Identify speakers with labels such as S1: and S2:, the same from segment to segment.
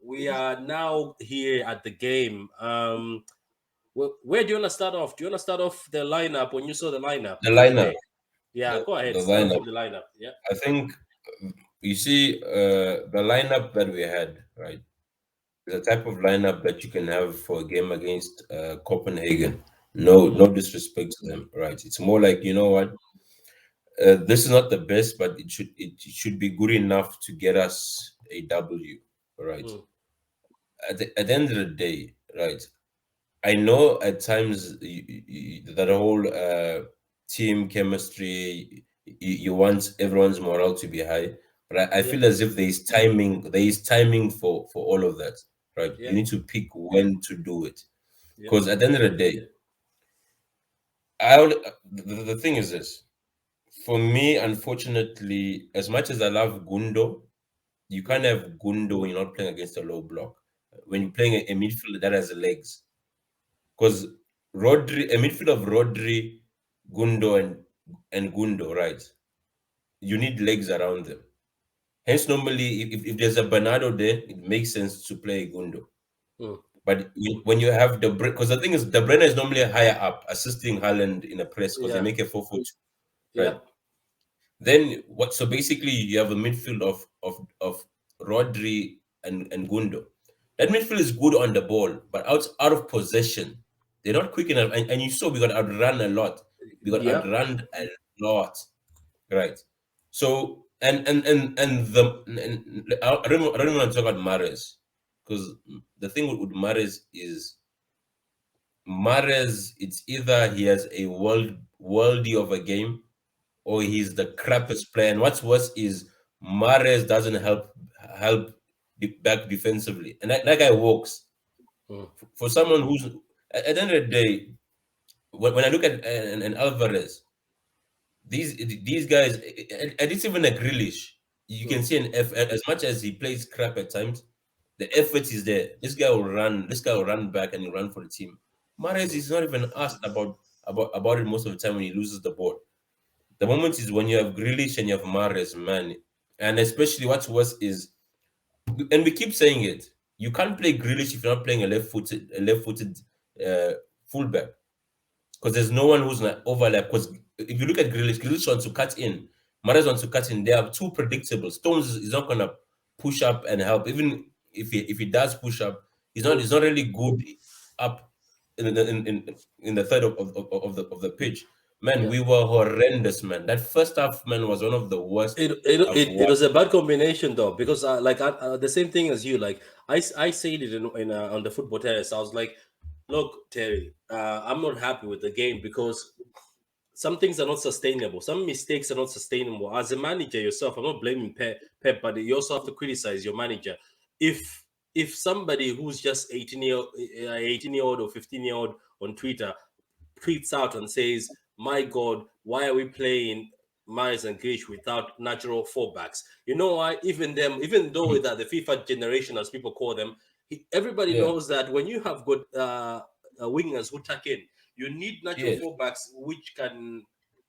S1: we are now here at the game. Where do you want to start off? Do you want to start off the lineup when you saw the lineup
S2: The
S1: today?
S2: lineup,
S1: Yeah, go ahead.
S2: the
S1: Start off
S2: lineup.
S1: with the lineup. Yeah,
S2: I think you see the lineup that we had, right? The type of lineup that you can have for a game against Copenhagen. No,
S1: mm,
S2: no disrespect to them, right? It's more like, you know what? This is not the best, but it should be good enough to get us a W, right?
S1: mm,
S2: At the end of the day, right? I know at times that whole team chemistry, you want everyone's morale to be high, but I
S1: yeah,
S2: feel as if there is timing for all of that, right?
S1: yeah,
S2: You need to pick when to do it,
S1: yeah,
S2: because at the end of the day, I would, the thing is this. For me, unfortunately, as much as I love Gundo, you
S1: mm,
S2: can't have Gundo when you're not playing against a low block. When you're playing a midfielder that has legs, because a midfield of Rodri, Gundo, and Gundo, right? You need legs around them. Hence, normally, if there's a Bernardo there, it makes sense to play Gundo.
S1: mm,
S2: But when you have because the thing is, the Brenner is normally higher up, assisting Haaland in a press because they
S1: yeah,
S2: make a 4-4-2,
S1: yeah,
S2: right? Then what? So basically, you have a midfield of Rodri and Gundo. That midfield is good on the ball, but out of possession, they're not quick enough. And you saw we got outrun a lot. We got
S1: yeah,
S2: outrun a lot, right? So and the and I don't want to talk about Mares because the thing with Mares is Mares. It's either he has a worldy of a game or he's the crappiest player. And what's worse is Mares doesn't help back defensively, and that guy walks.
S1: mm,
S2: For someone who's at the end of the day, when I look at and Alvarez, these guys, and it's even a Grealish, you can
S1: mm,
S2: see as much as he plays crap at times, the effort is there. This guy will run. This guy will run back and he'll run for the team. Mares
S1: mm,
S2: is not even asked about it most of the time when he loses the ball. The moment is when you have Grealish and you have Mahrez, man. And especially what's worse is, and we keep saying it, you can't play Grealish if you're not playing a left-footed uh, fullback because there's no one who's gonna overlap. Because if you look at Grealish wants to cut in, Mahrez wants to cut in. They are too predictable. Stones is not gonna push up and help. Even if he does push up, he's not
S1: mm.
S2: he's not really good up in the third of the pitch. Man,
S1: Yeah.
S2: we were horrendous, man. That first half, man, was one of the worst I've
S1: It
S2: watched.
S1: was a bad combination though because the same thing as you like I said it in on the football terrace. I was like, look, Terry, I'm not happy with the game because some things are not sustainable. Some mistakes are not sustainable. As a manager yourself, I'm not blaming Pep, but you also have to criticize your manager. If if somebody who's just 18-year-old or 15-year-old on Twitter tweets out and says, "My God, why are we playing Myers and Grish without natural fullbacks?" You know why? Even them, even though that the FIFA generation, as people call them, everybody
S2: Yeah,
S1: knows that when you have good wingers who tuck in, you need natural
S2: yes,
S1: fullbacks which can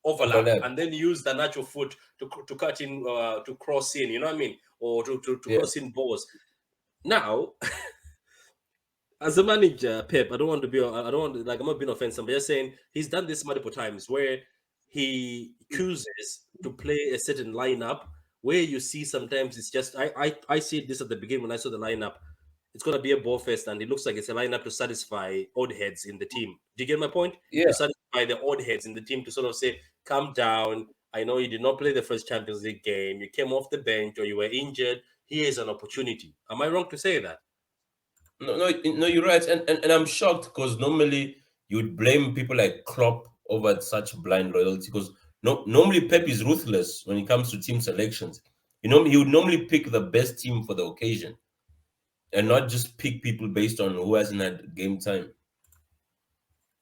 S1: overlap
S2: overlap.
S1: and then use the natural foot to cut in, to cross in. You know what I mean? Or to
S2: Yeah,
S1: cross in balls. Now, as a manager, Pep, I don't want to be, I don't want to, like, I'm not being offensive, but just saying he's done this multiple times where he chooses to play a certain lineup where you see sometimes it's just, I see this at the beginning when I saw the lineup. It's going to be a ball fest, and it looks like it's a lineup to satisfy odd heads in the team. Do you get my point? To
S2: yeah.
S1: satisfy the odd heads in the team to sort of say, calm down. I know you did not play the first Champions League game. You came off the bench or you were injured. Here's an opportunity. Am I wrong to say that?
S2: No, no, no, you're right. And I'm shocked because normally you'd blame people like Klopp over such blind loyalty because normally Pep is ruthless when it comes to team selections. He would normally pick the best team for the occasion and not just pick people based on who hasn't had game time.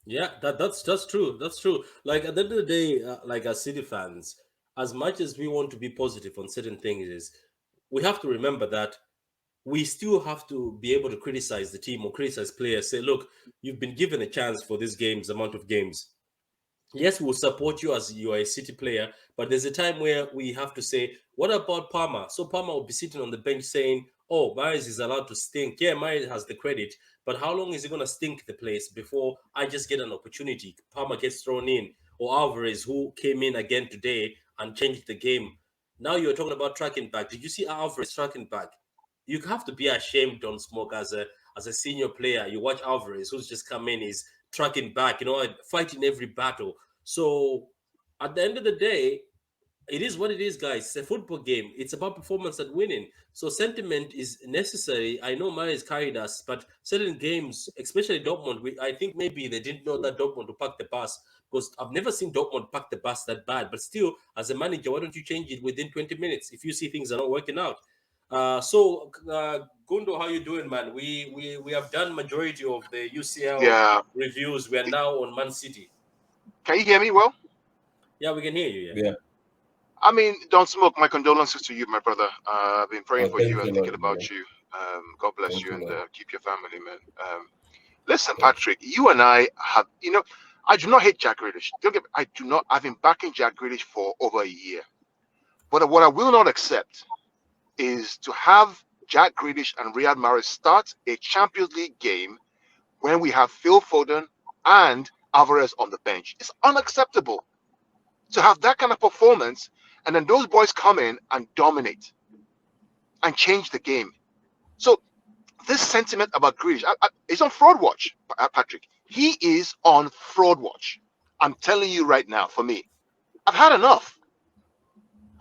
S1: Yeah, that's true. That's true. Like at the end of the day, like as City fans, as much as we want to be positive on certain things, is we have to remember that we still have to be able to criticize the team or criticize players. Say, look, you've been given a chance for this game's amount of games. Yes, we'll support you as you are a City player, but there's a time where we have to say, what about Palmer? So Palmer will be sitting on the bench saying, oh, Mares is allowed to stink. Yeah, Mares has the credit, but how long is he gonna stink the place before I just get an opportunity? Palmer gets thrown in, or Alvarez, who came in again today and changed the game. Now you're talking about tracking back. Did you see Alvarez tracking back? You have to be ashamed, Don Smoke, as a senior player. You watch Alvarez, who's just come in, is tracking back, fighting every battle. So at the end of the day, it is what it is, guys. It's a football game. It's about performance and winning. So sentiment is necessary. I know Mane has carried us, but certain games, especially Dortmund, I think maybe they didn't know that Dortmund would pack the bus, because I've never seen Dortmund pack the bus that bad. But still, as a manager, why don't you change it within 20 minutes if you see things are not working out? Gundo, how you doing, man? We have done majority of the UCL
S3: Yeah.
S1: reviews. We are now on Man City.
S3: Can you hear me well?
S1: Yeah, we can hear you. Yeah.
S2: Yeah.
S3: I mean, don't smoke. My condolences to you, my brother. I've been praying
S2: Oh,
S3: for
S2: thanks
S3: you
S2: a
S3: and
S2: lot,
S3: thinking
S2: man.
S3: about you. God bless
S2: Thank
S3: you
S2: you,
S3: and
S2: man.
S3: keep your family, man. Listen,
S2: Yeah.
S3: Patrick, you and I have, I do not hate Jack Grealish. Don't get me, I do not. I've been backing Jack Grealish for over a year. But what I will not accept is to have Jack Grealish and Riyad Mahrez start a Champions League game when we have Phil Foden and Alvarez on the bench. It's unacceptable to have that kind of performance, and then those boys come in and dominate and change the game. So this sentiment about Grealish, it's on fraud watch, Patrick. He is on fraud watch. I'm telling you right now. For me, I've had enough.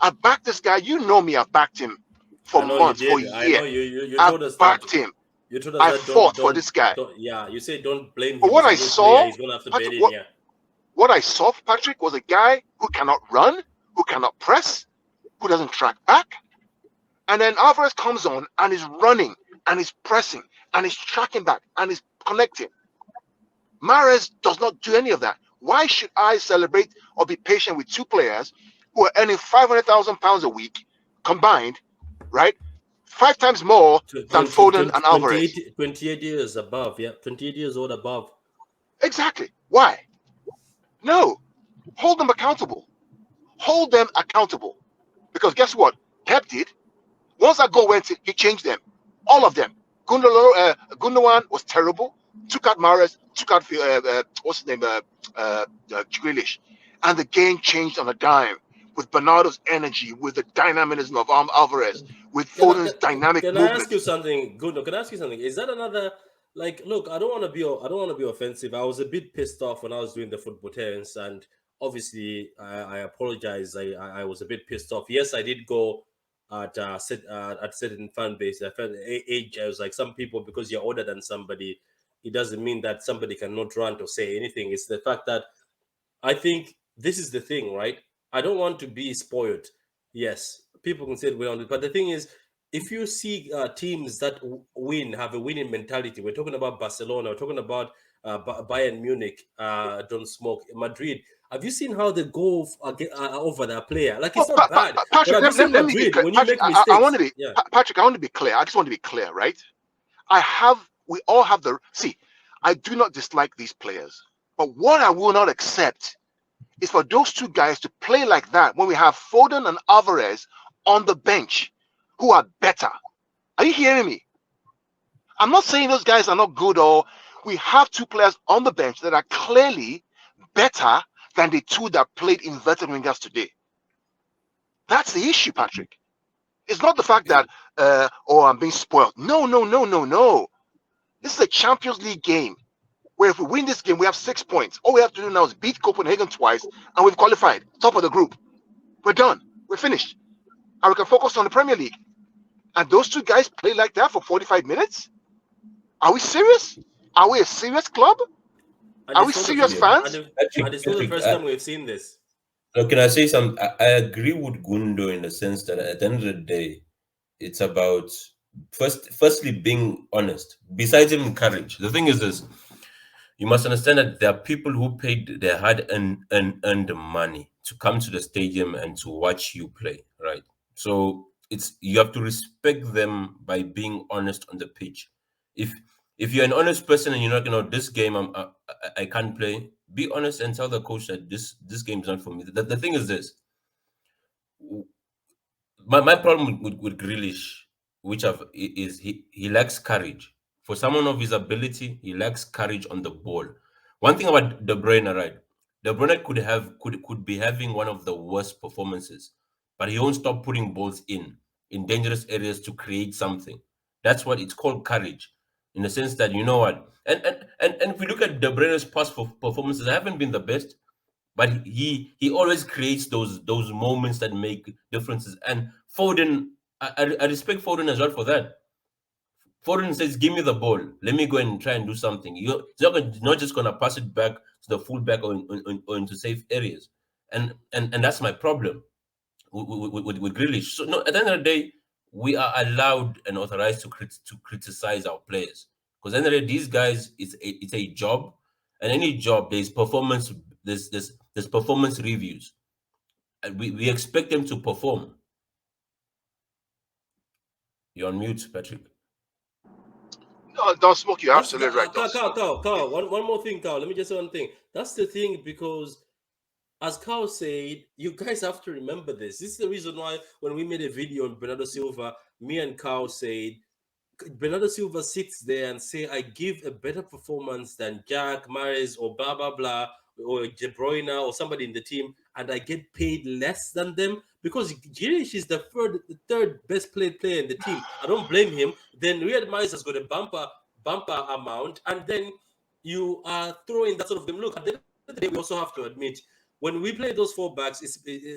S3: I've backed this guy. You know me. I've backed him for
S1: I know you
S3: months, for a
S1: did. I
S3: year.
S1: know you
S3: I've
S1: told us that.
S3: backed him.
S1: You told us
S3: I
S1: that
S3: fought for this guy.
S1: don't yeah, you say don't blame
S3: But
S1: him.
S3: what
S1: He's a
S3: I
S1: new player.
S3: saw,
S1: He's gonna have to bed
S3: Patrick,
S1: in, yeah.
S3: what I saw, Patrick, was a guy who cannot run, who cannot press, who doesn't track back. And then Alvarez comes on and is running and is pressing and is tracking back and is connecting. Mahrez does not do any of that. Why should I celebrate or be patient with two players who are earning £500,000 a week combined, right? 5 times more than
S1: 20,
S3: Foden
S1: 20,
S3: and Alvarez.
S1: 28 years above, yeah. 28 years old above.
S3: Exactly. Why? No. Hold them accountable. Hold them accountable. Because guess what? Pep did. Once that goal went in, he changed them. All of them. Gundogan was terrible. Took out Mahrez. Took out what's his name? Grealish. And the game changed on a dime with Bernardo's energy, with the dynamism of Alvarez, with
S1: Can I
S3: Foden's dynamic
S1: can I ask you
S3: movement.
S1: something? Good. No, can I ask you something? Is that another, like? Look, I don't want to be offensive. I was a bit pissed off when I was doing the football terrace, and obviously I apologize. I was a bit pissed off. Yes, I did go at certain fan base. I felt age. I was like, some people, because you're older than somebody, it doesn't mean that somebody cannot rant or say anything. It's the fact that I think this is the thing, right? I don't want to be spoiled. Yes, people can say we're on it, but the thing is, if you see teams that win, have a winning mentality, we're talking about Barcelona, we're talking about Bayern Munich, don't smoke, Madrid. Have you seen how they go over their player? Like,
S3: Oh,
S1: it's not bad, but
S3: Patrick,
S1: have you seen
S3: let me be
S1: Madrid
S3: clear.
S1: when you
S3: Patrick,
S1: make mistakes? Yeah,
S3: Patrick, I want to be clear. I just want to be clear, right? We all have see, I do not dislike these players. But what I will not accept is for those two guys to play like that when we have Foden and Alvarez on the bench who are better. Are you hearing me? I'm not saying those guys are not good, or we have two players on the bench that are clearly better than the two that played inverted wingers today. That's the issue, Patrick. It's not the fact that I'm being spoiled. No, no, no, no, no. This is a Champions League game where if we win this game, we have 6 points. All we have to do now is beat Copenhagen twice, and we've qualified, top of the group. We're done. We're finished. And we can focus on the Premier League. And those two guys play like that for 45 minutes? Are we serious? Are we a serious club?
S1: and
S3: Are we
S1: it's not the
S3: serious
S1: first,
S2: Yeah.
S3: fans?
S1: and it's not the
S2: Patrick,
S1: first time we've seen this.
S2: can I say something? I agree with Gundo in the sense that at the end of the day, it's about firstly being honest. Besides even courage, the thing is this: you must understand that there are people who paid their hard earned money to come to the stadium and to watch you play, right? So it's you have to respect them by being honest on the pitch. If if you're an honest person and you're not, this game I can't play. Be honest and tell the coach that this game is not for me. The thing is this: my problem with Grealish. he lacks courage. For someone of his ability, he lacks courage on the ball. One thing about De Bruyne, right? De Bruyne could be having one of the worst performances, but he won't stop putting balls in dangerous areas to create something. That's what it's called courage, in the sense that you know what. And if we look at De Bruyne's past performances, they haven't been the best, but he always creates those moments that make differences. And Foden, I respect Foden as well for that. Foden says, "Give me the ball. Let me go and try and do something." He's not just gonna pass it back to the fullback or into safe areas. And that's my problem with Grealish. So no, at the end of the day, we are allowed and authorized to criticize our players, because at the end of the day, these guys, it's a job, and any job there's performance, there's performance reviews, and we expect them to perform. You're on mute, Patrick.
S3: No, don't smoke. You're
S1: That's
S3: absolutely right. Don't
S1: Carl,
S3: smoke.
S1: Carl. One more thing, Carl. Let me just say one thing. That's the thing, because as Carl said, you guys have to remember this. This is the reason why when we made a video on Bernardo Silva, me and Carl said Bernardo Silva sits there and say, I give a better performance than Jack, Mahrez, or blah, blah, blah, or De Bruyne, or somebody in the team, and I get paid less than them because Grealish is the third best played player in the team. I don't blame him. Then Riyad Mahrez has got a bumper amount, and then you are throwing that sort of game. Look, at the end of the day, we also have to admit, when we play those four backs,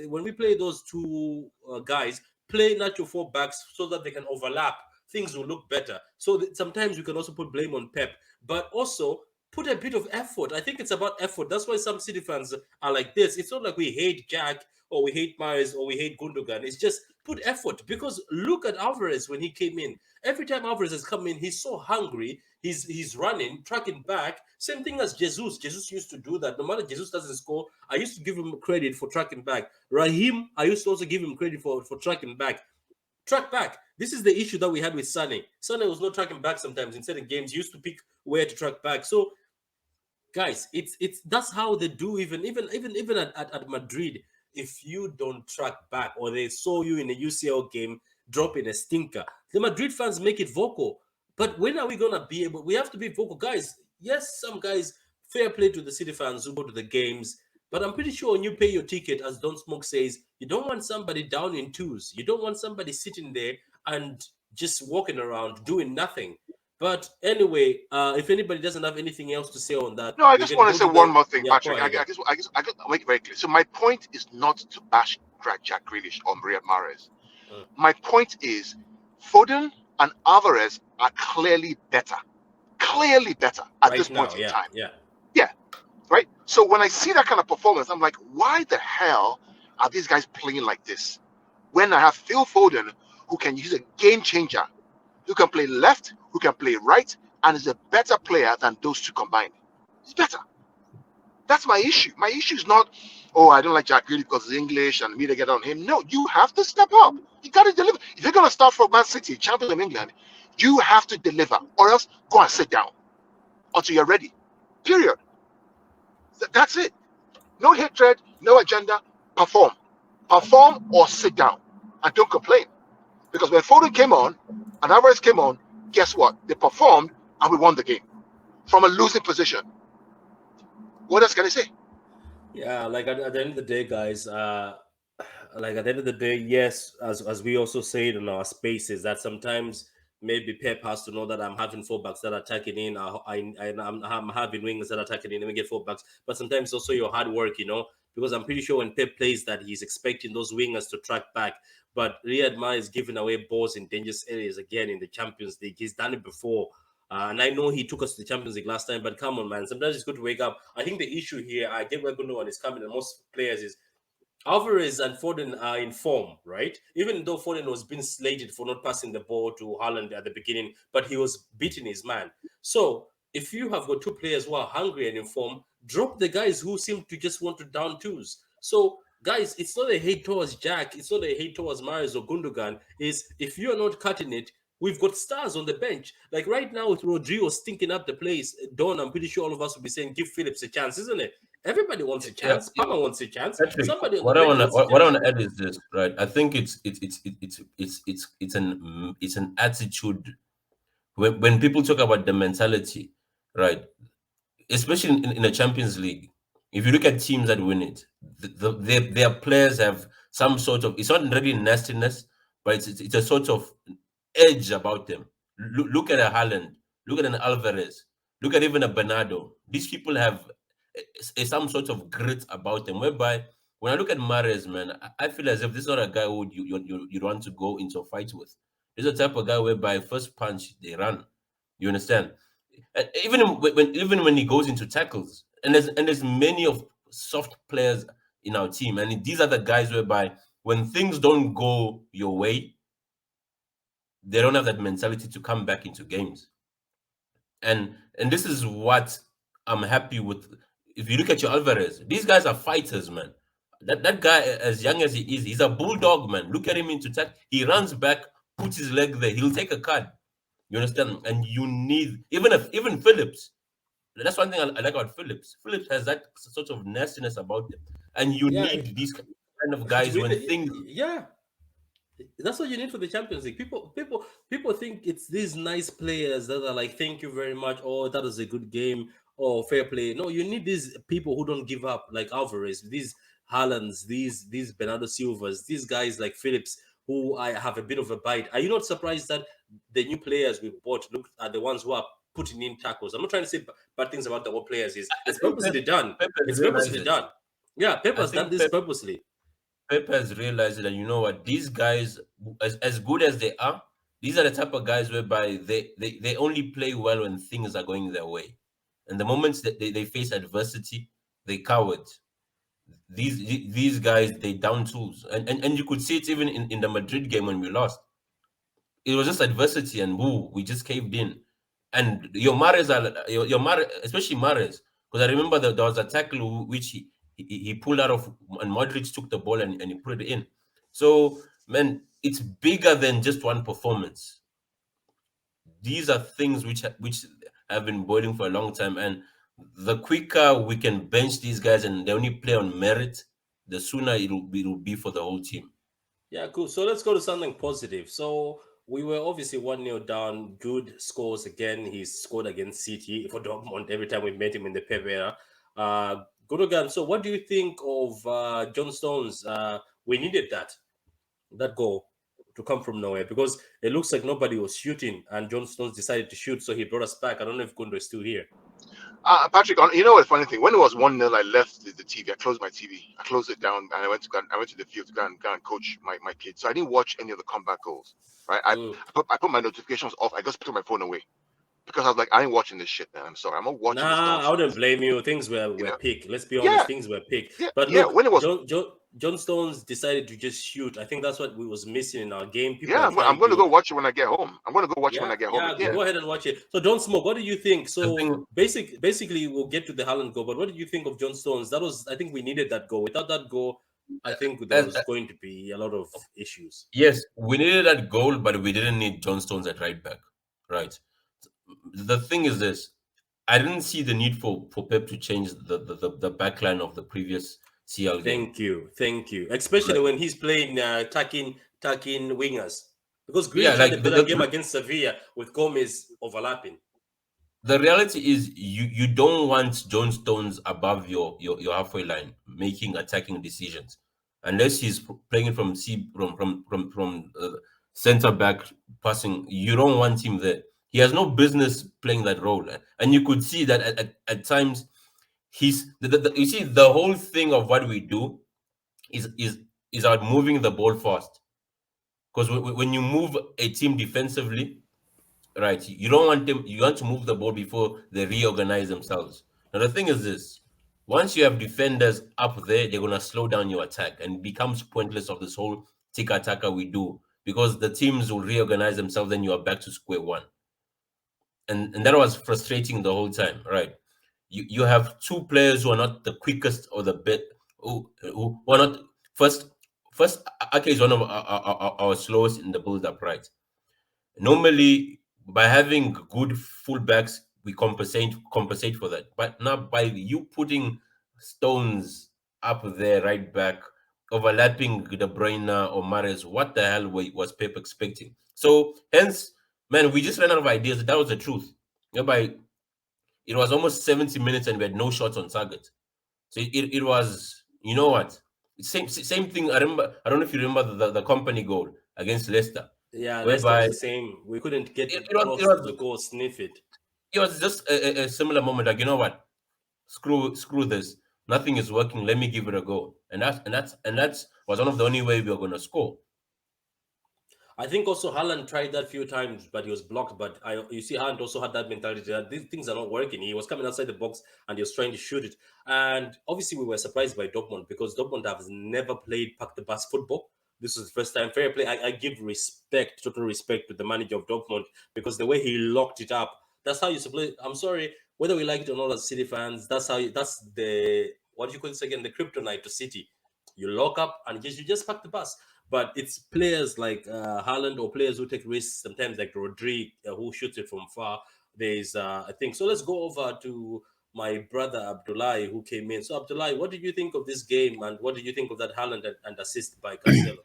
S1: when we play those two guys, play not your four backs so that they can overlap, things will look better. So sometimes you can also put blame on Pep, but also put a bit of effort. I think it's about effort. That's why some City fans are like this. It's not like we hate Jack or we hate Mahrez or we hate Gundogan. It's just put effort, because look at Alvarez when he came in. Every time Alvarez has come in, he's so hungry. He's running, tracking back. Same thing as Jesus. Jesus used to do that. No matter Jesus doesn't score, I used to give him credit for tracking back. Raheem, I used to also give him credit for tracking back. Track back. This is the issue that we had with Sane. Sane was not tracking back sometimes. In certain games, he used to pick where to track back. So, guys, it's that's how they do. Even at Madrid, if you don't track back or they saw you in a UCL game dropping a stinker, the Madrid fans make it vocal. But when are we gonna be able? We have to be vocal, guys. Yes, some guys, fair play to the City fans who go to the games. But I'm pretty sure when you pay your ticket, as Don Smoke says, you don't want somebody down in twos. You don't want somebody sitting there and just walking around doing nothing. But anyway, if anybody doesn't have anything else to say on that,
S3: No, I
S1: we
S3: just
S1: can
S3: want to
S1: go
S3: say
S1: to
S3: one
S1: the
S3: more thing,
S1: yeah. Go
S3: Patrick.
S1: ahead.
S3: I just make it very clear. So my point is not to bash Jack Grealish or Riyad Mahrez. My point is Foden and Alvarez are clearly better at this
S1: Right
S3: point
S1: now,
S3: in
S1: yeah,
S3: time.
S1: yeah.
S3: Yeah, right. So when I see that kind of performance, I'm like, why the hell are these guys playing like this? When I have Phil Foden, who can use a game changer, who can play left, who can play right, and is a better player than those two combined. He's better. That's my issue. My issue is not, oh, I don't like Jack Grealish because he's English and me to get on him. No, you have to step up. You got to deliver. If you're going to start for Man City, champions of England, you have to deliver, or else go and sit down until you're ready. Period. That's it. No hatred, no agenda. Perform. Perform or sit down and don't complain. Because when Foden came on and Alvarez came on, guess what? They performed and we won the game from a losing position. What else can I say?
S1: Yeah, like at the end of the day, guys, like at the end of the day, yes, as we also say it in our spaces, that sometimes maybe Pep has to know that I'm having fullbacks that are attacking in, I'm having wingers that are attacking in, let me get fullbacks. But sometimes also your hard work, because I'm pretty sure when Pep plays that, he's expecting those wingers to track back. But Riyad Mahrez is giving away balls in dangerous areas again in the Champions League. He's done it before. And I know he took us to the Champions League last time, but come on, man. Sometimes it's good to wake up. I think the issue here, I get where Gundogan is coming, and most players is Alvarez and Foden are in form, right? Even though Foden was being slated for not passing the ball to Haaland at the beginning, but he was beating his man. So if you have got two players who are hungry and in form, drop the guys who seem to just want to down twos. So guys, it's not a hate towards Jack, it's not a hate towards Mahrez or Gundogan. Is if you're not cutting it, we've got stars on the bench. Like right now with Rodrigo stinking up the place, Don, I'm pretty sure all of us will be saying, give Phillips a chance, isn't it? Everybody wants a
S2: Yeah,
S1: chance. Palmer wants a chance.
S2: Patrick.
S1: Somebody on the
S2: What I
S1: bench
S2: wanna
S1: wants a
S2: what I
S1: chance.
S2: wanna add is this, right? I think it's an attitude when people talk about the mentality, right? Especially in the Champions League. If you look at teams that win it, their players have some sort of, it's not really nastiness, but it's a sort of edge about them. Look at a Haaland, look at an Alvarez, look at even a Bernardo. These people have some sort of grit about them. Whereby when I look at Mares, man, I feel as if this is not a guy who you want to go into a fight with. This is the type of guy whereby first punch they run. You understand? Even when he goes into tackles, and there's many of soft players in our team, and these are the guys whereby when things don't go your way, they don't have that mentality to come back into games. And this is what I'm happy with. If you look at your Alvarez, these guys are fighters, man. That guy, as young as he is, he's a bulldog, man. Look at him into tack. He runs back, puts his leg there. He'll take a card. You understand? And you need even Phillips. That's one thing I like about Phillips. Phillips has that sort of nastiness about him, and you
S1: Yeah,
S2: need these kind of
S1: to
S2: guys
S1: win
S2: when
S1: the,
S2: things.
S1: yeah, that's what you need for the Champions League. People think it's these nice players that are like, thank you very much. Oh, that was a good game. Oh, fair play. No, you need these people who don't give up, like Alvarez, these Haalands, these Bernardo Silvas, these guys like Phillips, who I have a bit of a bite. Are you not surprised that the new players we bought look are the ones who are putting in tackles? I'm not trying to say bad things about the old players.
S2: I
S1: It's
S2: think
S1: purposely done.
S2: Pep has
S1: It's
S2: realized
S1: purposely
S2: it.
S1: done. Yeah, Pep
S2: I
S1: has done
S2: think
S1: this purposely.
S2: Pep has realized that, you know what, these guys, as good as they are, these are the type of guys whereby they only play well when things are going their way. And the moments that they face adversity, they cowards. These guys, they down tools. And you could see it even in the Madrid game when we lost. It was just adversity, and woo, we just caved in. And your Mares are your Mares, especially Mares, because I remember that there was a tackle which he pulled out of, and Modric took the ball and he put it in. So man, it's bigger than just one performance. These are things which have been boiling for a long time, and the quicker we can bench these guys and they only play on merit, the sooner it'll be for the whole team.
S1: Yeah, cool. So let's go to something positive. So we were obviously 1-0 down. Good scores again. He's scored against City for Dortmund every time we met him in the Pep era. Good again. So what do you think of John Stones? We needed that goal to come from nowhere because it looks like nobody was shooting and John Stones decided to shoot, so he brought us back. I don't know if Gundo is still here.
S3: Patrick, you know what? Funny thing. When it was 1-0, I left the TV. I closed my TV. I closed it down, and I went to the field to go and coach my kids. So I didn't watch any of the comeback goals. Right?
S1: Mm.
S3: I put my notifications off. I just put my phone away because I was like, I ain't watching this shit, man. I'm sorry. I'm not watching this
S1: Nah, I wouldn't
S3: nonsense.
S1: blame you. Things
S3: You
S1: were
S3: know?
S1: pick. Let's be honest,
S3: Yeah,
S1: things were pick.
S3: yeah,
S1: But
S3: yeah.
S1: look,
S3: When it was,
S1: John Stones decided to just shoot. I think that's what we was missing in our game. People
S3: yeah,
S1: are
S3: I'm
S1: trying
S3: going to
S1: to,
S3: go watch it when I get home. I'm going to go watch it when
S1: yeah,
S3: I get home
S1: yeah.
S3: again.
S1: Go ahead and watch it. So don't smoke. What do you think?
S2: The
S1: So
S2: thing,
S1: basically, we'll get to the Haaland goal. But what did you think of John Stones? That was, I think, we needed that goal. Without that goal, I think there
S2: as,
S1: was going to be a lot of issues.
S2: yes, we needed that goal, but we didn't need John Stones at right back. Right. The thing is this: I didn't see the need for Pep to change the back line of the previous CL game.
S1: Thank you. Especially
S2: Right.
S1: when he's playing attacking wingers, because
S2: Yeah,
S1: Grealish had a
S2: like
S1: better game against Sevilla with Gomez overlapping.
S2: the reality is you don't want John Stones above your halfway line making attacking decisions unless he's playing from center back passing. You don't want him there. He has no business playing that role, and you could see that at times he's you see the whole thing of what we do is is about moving the ball fast, because when you move a team defensively, right, you don't want them, you want to move the ball before they reorganize themselves. Now the thing is this: once you have defenders up there, they're gonna slow down your attack, and it becomes pointless of this whole tiki-taka we do, because the teams will reorganize themselves, then you are back to square one. And that was frustrating the whole time, right? You have two players who are not the quickest or the best, who are not first. First, Ake is one of our slowest in the build-up, right? Normally, by having good fullbacks, we compensate for that. But now, by you putting Stones up there, right back, overlapping De Bruyne or Mahrez. What the hell was Pep expecting? So, hence, man, we just ran out of ideas. That was the truth. By it was almost 70 minutes and we had no shots on target. So it was, you know what? Same thing. I remember. I don't know if you remember the company goal against Leicester,
S1: Yeah, Leicester
S2: whereby
S1: was the same. We couldn't get
S2: it, it was it
S1: close to the
S2: was
S1: goal, sniff it.
S2: it was just a similar moment. Like, you know what? Screw this. Nothing is working. Let me give it a go. And that's was one of the only way we were gonna score.
S1: I think also Haaland tried that few times, but he was blocked. But you see, Haaland also had that mentality that these things are not working. He was coming outside the box and he was trying to shoot it. And obviously, we were surprised by Dortmund because Dortmund has never played pack the bus football. This was the first time. Fair play. I give respect, total respect to the manager of Dortmund because the way he locked it up. That's how you play. I'm sorry, whether we like it or not as City fans. That's how. That's the what do you call this again? The kryptonite to City. You lock up and you just pack the bus. But it's players like Haaland or players who take risks sometimes, like Rodri, who shoots it from far. There's, I think. So let's go over to my brother Abdullahi, who came in. So Abdullahi, what did you think of this game, and what did you think of that Haaland and assist by Cancelo?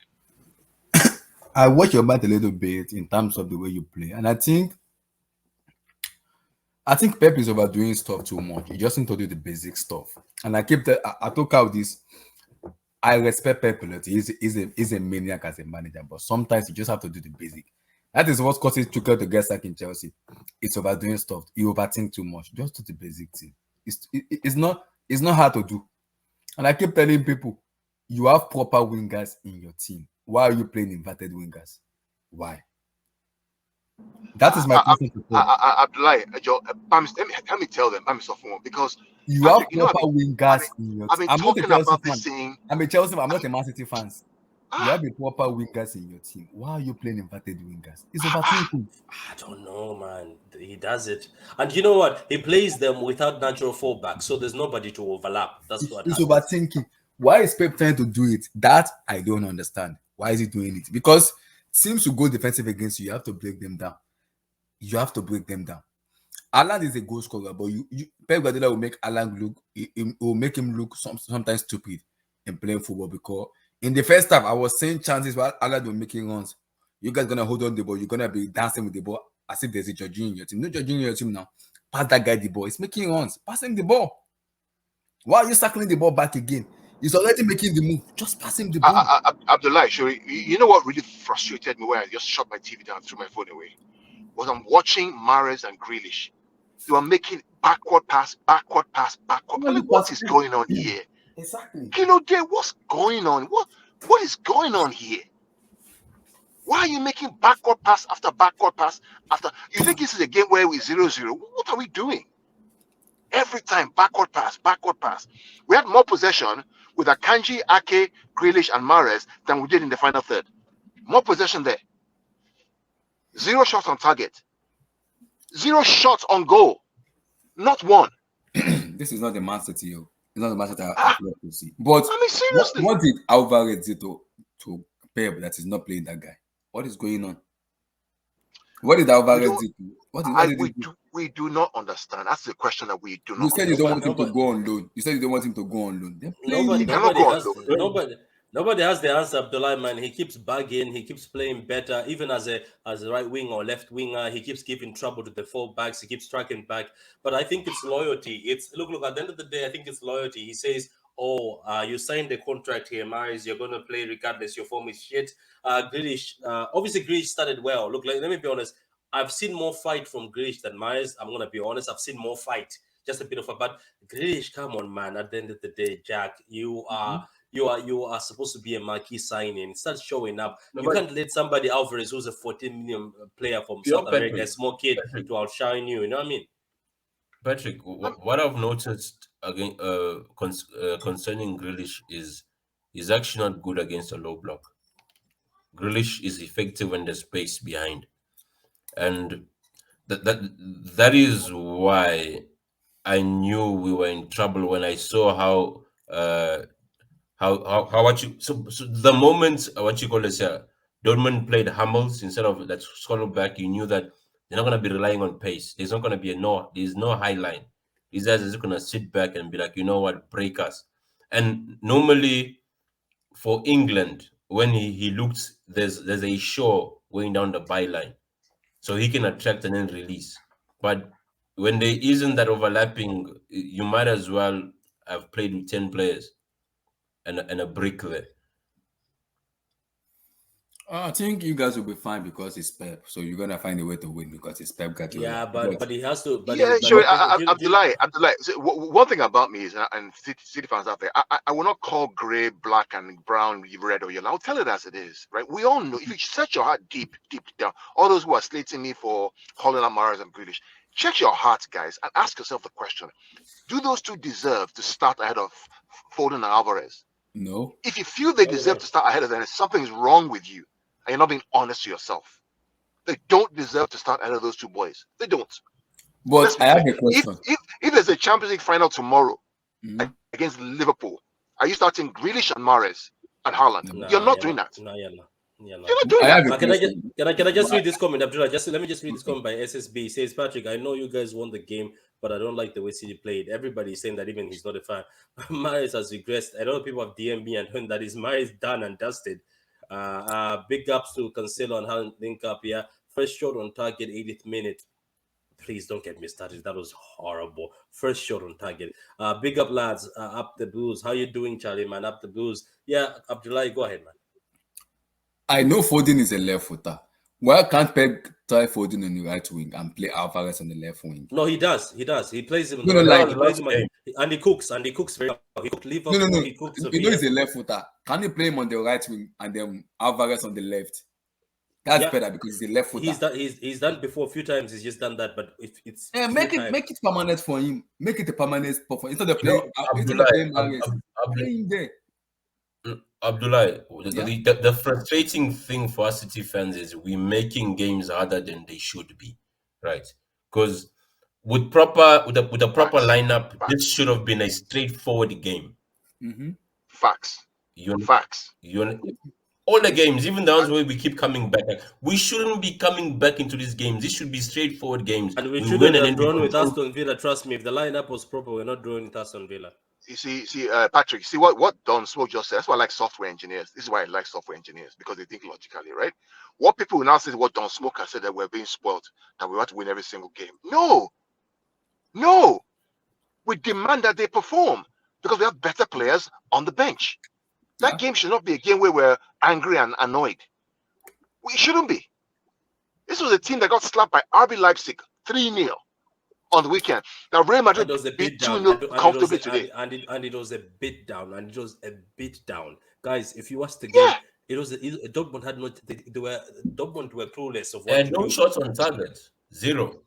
S4: I watch your match a little bit in terms of the way you play, and I think Pep is overdoing stuff too much. He just need to do the basic stuff. And I took out this. I respect Pep a lot. He's a maniac as a manager, but sometimes you just have to do the basic. That is what causes Tuchel to get sacked in Chelsea. It's overdoing stuff. You overthink too much. Just do the basic thing. It's not hard to do. And I keep telling people, you have proper wingers in your team. Why are you playing inverted wingers? Why? That is my question to Pep.
S3: Abdullahi, let me tell them, I'm sophomore, because
S4: You have
S3: Patrick,
S4: proper wingers
S3: I've
S4: in your
S3: I've
S4: team.
S3: been
S4: I'm not a
S3: talking
S4: Chelsea
S3: about
S4: fan.
S3: this thing.
S4: I'm a Chelsea fan. I'm not a Man City fan. You
S3: Ah,
S4: have a proper wingers in your team. Why are you playing inverted wingers? It's
S3: ah,
S4: overthinking.
S1: I don't know, man. He does it, and you know what? He plays them without natural fallback, so there's nobody to overlap. That's what
S4: It's
S1: happens.
S4: overthinking. Why is Pep trying to do it? That I don't understand. Why is he doing it? Because teams who go defensive against you, you have to break them down. You have to break them down. Alan is a goal scorer, but Pep Guardiola will make Alan look. It will make him look sometimes stupid in playing football because in the first half I was seeing chances where Alan was making runs. You guys gonna hold on the ball. You're gonna be dancing with the ball as if there's a Jorginho in your team. No Jorginho in your team now. Pass that guy the ball. He's making runs. Pass him the ball. Why are you circling the ball back again? He's already making the move. Just pass him the ball.
S3: Abdullahi, Shuri, you know what really frustrated me when I just shut my TV down and threw my phone away? Was I'm watching Mahrez and Grealish. They were making backward pass, backward pass, backward.
S4: Why
S3: I'm
S4: are you
S3: like, what is
S4: passing?
S3: going on here?
S4: Exactly.
S3: Kilo Day, what's going on? What is going on here? Why are you making backward pass after backward pass after? You think this is a game where we're 0-0? What are we doing? Every time, backward pass, backward pass. We had more possession with Akanji, Ake, Grealish, and Mahrez than we did in the final third. More possession there. Zero shots on target. Zero shots on goal. Not one.
S4: This is not the Man City, yo. It's not the Man City I've
S3: Ah,
S4: loved to see. But
S3: I mean, seriously.
S4: what did Alvarez do to Pep that is not playing that guy? What is going on? What did
S3: We
S4: Alvarez
S3: don't.
S4: do? What did he
S3: We
S4: do?
S3: do not understand. That's the question that we do
S4: You
S3: not
S4: said you don't
S1: Nobody,
S4: want
S3: understand.
S4: him to
S1: nobody,
S4: go on loan. You said you don't want him to go on loan. Then play
S1: nobody,
S3: He
S4: him.
S3: cannot
S1: nobody
S3: go on
S1: has
S3: loan.
S1: nobody has the answer, Abdullah, man. He keeps bugging, he keeps playing better, even as a right wing or left winger. He keeps giving trouble to the fullbacks. He keeps tracking back. But I think it's loyalty. It's look. At the end of the day, I think it's loyalty. He says, "Oh, you signed the contract here, Maris. You're gonna play regardless. Your form is shit." Grealish, obviously, Grealish started well. Look, let me be honest. I've seen more fight from Grealish than Maris. I'm gonna be honest. I've seen more fight. Just a bit of a but Grealish, come on, man. At the end of the day, Jack, you are supposed to be a marquee signing. Start showing up.
S2: No,
S1: You
S2: but
S1: can't let somebody Alvarez, who's a 14 million player from
S2: you know,
S1: South America, a
S2: Patrick,
S1: small kid,
S2: Patrick,
S1: to outshine you. You know what I mean?
S2: Patrick.
S3: Um,
S2: What I've noticed again, concerning Grealish is he's actually not good against a low block. Grealish is effective when there's space behind, and that is why I knew we were in trouble when I saw how what you so the moment what you call this Dortmund played Hummels instead of that solo back, you knew that they're not gonna be relying on pace. There's not gonna be there's no high line. his guys is gonna sit back and be like, you know what, break us. And normally for England, when he looks, there's a shore going down the byline, so he can attract and then release. But when there isn't that overlapping, you might as well have played with 10 players and a brick there.
S4: I think you guys will be fine because it's Pep. So you're gonna find a way to win because it's Pep Guardiola.
S1: Yeah, but he has to.
S3: Yeah,
S1: But
S3: sure.
S1: the thing,
S3: Abdullah. So, one thing about me is, and City fans out there, I will not call grey, black, and brown red or yellow. I'll tell it as it is, right? We all know. If you search your heart deep down, all those who are slating me for calling out Mahrez and Grealish, check your heart, guys, and ask yourself the question: do those two deserve to start ahead of Foden and Alvarez?
S4: No,
S3: If you feel they
S1: oh,
S3: deserve
S1: yeah.
S3: to start ahead of them, something's wrong with you, and you're not being honest to yourself. They don't deserve to start ahead of those two boys. They don't.
S4: but
S3: Let's be
S4: I have
S3: clear.
S4: a question.
S3: If there's a Champions League final tomorrow
S4: Mhm.
S3: against Liverpool, are you starting Grealish and Mahrez and Haaland?
S4: No.
S3: You're
S1: Nah,
S3: not
S1: yeah,
S3: doing
S1: no,
S3: that.
S1: nah, yeah, no, yeah, no.
S3: You're not doing
S4: I have
S3: that.
S4: a
S1: Can I just
S4: question.
S1: can I just
S4: But
S1: read this comment, Abdullah? Just let me just read this comment by SSB. It says, Patrick, I know you guys won the game, but I don't like the way City played. Everybody is saying that, even he's not a fan. Maris has regressed. A lot of people have DM me and heard that his Maris done and dusted. Big ups to Cancelo and Haaland link up. Yeah, first shot on target, 80th minute. Please don't get me started. That was horrible. First shot on target. Big up, lads. Up the Blues. How you doing, Charlie, man? Up the Blues. Yeah, Abdullah, go ahead, man.
S4: I know Foden is a left footer. Why can't Pep try Foden on the right wing and play Alvarez on the left wing?
S1: No, he does. He does. He plays him on
S4: No,
S1: the
S4: no,
S1: right
S2: That
S1: wing.
S4: like
S1: He
S2: was
S1: plays
S2: last
S1: him,
S2: game.
S1: and he cooks. And he cooks very well. He cooked
S4: no, no,
S1: Liverpool.
S4: no.
S1: He cooked
S4: You know
S1: Sevilla.
S4: he's a left footer. Can you play him on the right wing and then Alvarez on the left? That's
S1: Yeah,
S4: better because he's a left footer.
S1: he's done before a few times. He's just done that, but if it's
S4: Yeah,
S1: few
S4: make
S1: times.
S4: it permanent for him. Make it a permanent spot for instead of
S2: You know,
S4: playing Mahrez,
S2: Abdullah,
S4: play him there.
S2: Abdullah,
S4: Yeah.
S2: the frustrating thing for us City fans is we're making games harder than they should be, right? Because with a proper
S3: Facts.
S2: lineup, this
S3: Facts.
S2: should have been a straightforward game.
S4: Mm-hmm.
S3: Facts.
S2: You
S3: Facts.
S2: you all the games, even the ones
S3: And
S2: where we keep coming back, like, we shouldn't be coming back into these games. These should be straightforward games.
S1: And we
S2: We win
S1: shouldn't
S2: and
S1: have
S2: then we
S1: drawn with
S2: control.
S1: Aston Villa. Trust me, if the lineup was proper, we're not drawing with Aston Villa.
S3: Patrick, see what Don Smoke just said. That's why I like software engineers. This is why I like software engineers because they think logically, right? What people will now say is what Don Smoke has said, that we're being spoiled, that we have to win every single game. No, no. We demand that they perform because we have better players on the bench. That
S4: Yeah.
S3: game should not be a game where we're angry and annoyed. We shouldn't be. This was a team that got slapped by RB Leipzig 3-0 on the weekend. Now Real
S1: And it
S3: Madrid
S1: was a
S3: beat
S1: bit down,
S3: 2-0 comfortably today.
S1: and it was a bit down, and it was a bit down, guys. If you watch the game,
S3: Yeah,
S1: Dortmund had not. They were Dortmund were clueless of what
S2: And
S1: to
S2: no
S1: do.
S2: shots on target. Zero.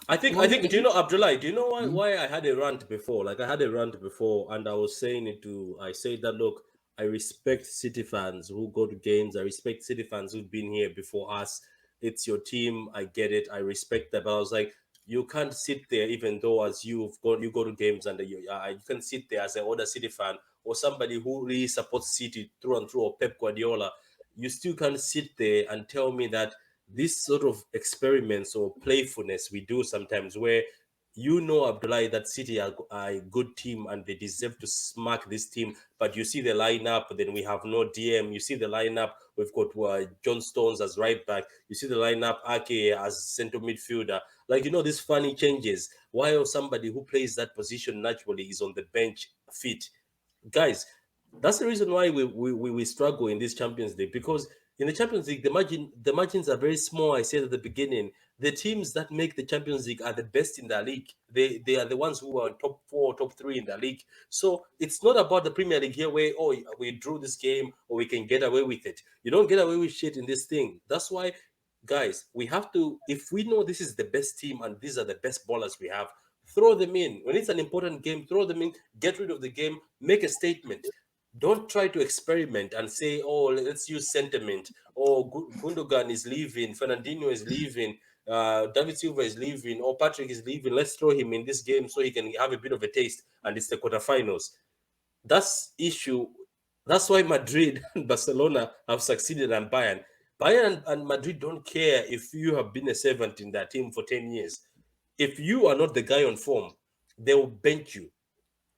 S1: I think. Do you know, Abdullah? Do you know
S4: Hmm.
S1: why I had a rant before? Like, I had a rant before, and I was saying it to. I said that, look, I respect City fans who go to games. I respect City fans who've been here before us. It's your team. I get it. I respect that. But I was like, you can't sit there, even though as you go to games, and you can sit there as an older City fan or somebody who really supports City through and through, or Pep Guardiola. You still can't sit there and tell me that this sort of experiments or playfulness we do sometimes, where Abdullah, that City are a good team and they deserve to smack this team, but you see the lineup, then we have no DM. You see the lineup, we've got John Stones as right back. You see the lineup, Ake as center midfielder. Like, these funny changes. While somebody who plays that position naturally is on the bench fit, guys, that's the reason why we struggle in this Champions League, because in the Champions League the margins are very small. I said at the beginning, the teams that make the Champions League are the best in the league. They are the ones who are top four, top three in the league. So it's not about the Premier League here where, oh, we drew this game or we can get away with it. You don't get away with shit in this thing. That's why, guys, we have to, if we know this is the best team and these are the best ballers we have, throw them in. When it's an important game, throw them in, get rid of the game, make a statement. Don't try to experiment and say, oh, let's use sentiment. Oh, Gundogan is leaving, Fernandinho is leaving, David Silva is leaving, or Patrick is leaving. Let's throw him in this game so he can have a bit of a taste. And it's the quarterfinals. That's issue. That's why Madrid and Barcelona have succeeded, and Bayern. Bayern and Madrid don't care if you have been a servant in that team for 10 years. If you are not the guy on form, they will bench you.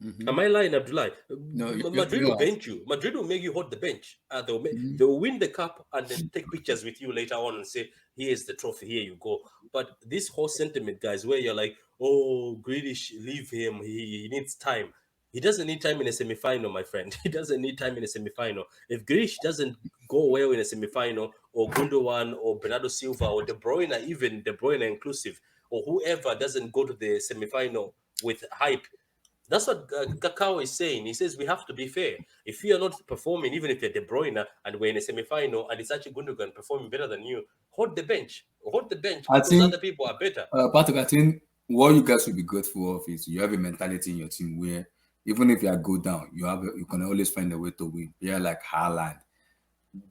S4: Mhm.
S1: Am I lying, Abdullah?
S4: No,
S1: Madrid
S4: you're
S1: will
S4: right.
S1: bench you. Madrid will make you hold the bench.
S4: Mhm.
S1: They will win the cup and then take pictures with you later on and say, "Here's the trophy. Here you go." But this whole sentiment, guys, where you're like, "Oh, Grealish, leave him. He needs time." He doesn't need time in a semi-final, my friend. He doesn't need time in a semi-final. If Grealish doesn't go well in a semi-final, or Gundogan, or Bernardo Silva, or De Bruyne, even De Bruyne inclusive, or whoever doesn't go to the semi-final with hype, that's what Kakao is saying. He says we have to be fair. If you are not performing, even if you're De Bruyne and we're in a semi-final and it's actually Gundogan performing better than you, hold the bench. Hold the bench
S4: I
S1: because
S4: think,
S1: other people are better.
S4: Patrick, I think what you guys should be grateful of is you have a mentality in your team where even if you are go down, you can always find a way to win. Yeah, like Haaland.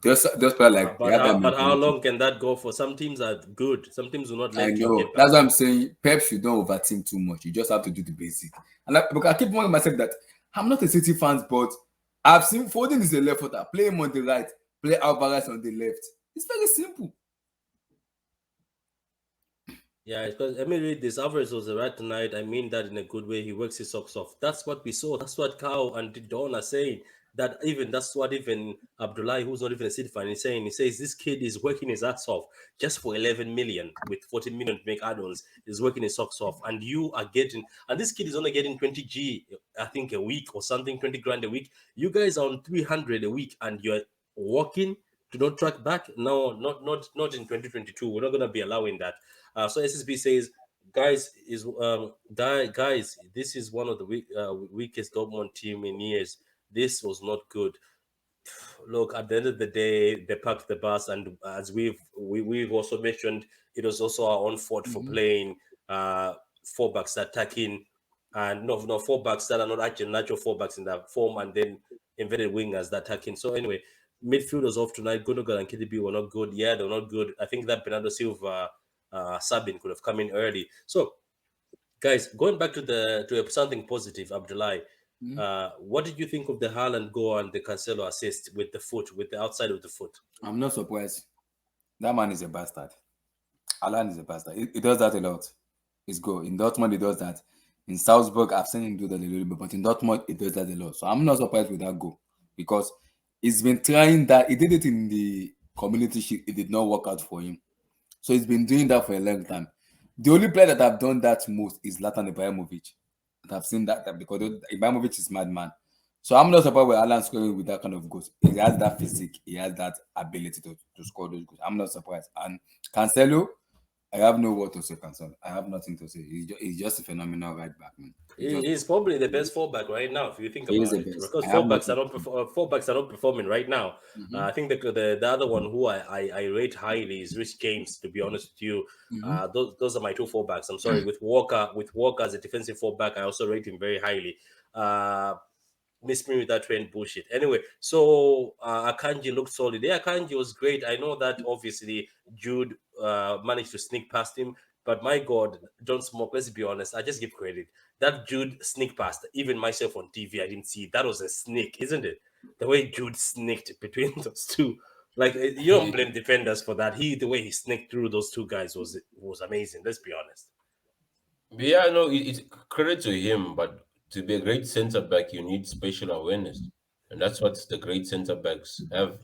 S4: Those players like they have that
S1: But how
S4: mentality.
S1: long can that go for? Some teams are good. Some teams will not
S4: I
S1: let you
S4: know.
S1: get
S4: That's
S1: past
S4: what I'm
S1: them.
S4: saying. Pep should don't over team too much. You just have to do the basic. And because I keep telling myself that I'm not a City fan, but I've seen Foden is a left footer. Play him on the right, play Alvarez on the left. It's very simple.
S1: Yeah, because let me read this. Alvarez was right tonight. I mean that in a good way. He works his socks off. That's what we saw. That's what Kao and Don are saying. That's what even Abdullah, who's not even a City fan, is saying. He says this kid is working his ass off just for 11 million with 40 million to make add-ons. He's working his socks off, and you are getting. And this kid is only getting 20G, I think, a week or something, 20 grand a week. You guys are on 300 a week, and you're working to not track back. No, not in 2022. We're not going to be allowing that. So SSB says, guys, this is one of the weakest Dortmund team in years. This was not good. Look, at the end of the day, they packed the bus, and as we've also mentioned, it was also our own fault for
S4: Mhm.
S1: playing four backs attacking, and no four backs that are not actually natural four backs in that form, and then inverted wingers that attacking. So anyway, midfield was off tonight. Gundogan and KDB were not good. Yeah, they're not good. I think that Bernardo Silva, Sabin could have come in early. So guys, going back to something positive, Abdullah.
S4: Mhm.
S1: What did you think of the Haaland goal and the Cancelo assist with the foot, with the outside of the foot?
S4: I'm not surprised. That man is a bastard. Alan is a bastard. He does that a lot. It's good. In Dortmund, he does that. In Salzburg, I've seen him do that a little bit, but in Dortmund, he does that a lot. So I'm not surprised with that goal because he's been trying that. He did it in the community shield. It did not work out for him. So he's been doing that for a long time. The only player that I've done that most is Zlatan Ibrahimovic. And I've seen that because Ibrahimovic is madman. So I'm not surprised with Alan scoring with that kind of goals. He has that physique. He has that ability to score those goals. I'm not surprised. And Cancelo, I have no word to say, Cancelo. I have nothing to say. He's just a phenomenal right back, man. He's just
S1: He's probably the best fullback right now, if you think
S4: he is
S1: about
S4: the
S1: it,
S4: best.
S1: because
S4: I have nothing.
S1: fullbacks are not performing right now.
S4: Mm-hmm.
S1: I think the other one who I rate highly is Rich James. To be honest with you,
S4: Mm-hmm.
S1: those are my two fullbacks. I'm sorry, with Walker as a defensive fullback, I also rate him very highly. Miss me with that trend bullshit. Anyway, so Akanji looked solid. Yeah, Akanji was great. I know that obviously Jude managed to sneak past him, but my God, don't smoke. Let's be honest. I just give credit. That Jude sneak past, even myself on TV, I didn't see it. That was a sneak, isn't it? The way Jude sneaked between those two. Like you don't blame defenders for that. The way he sneaked through those two guys was amazing. Let's be honest.
S2: But yeah, no, it's credit to him. But to be a great center back, you need spatial awareness, and that's what the great center backs have.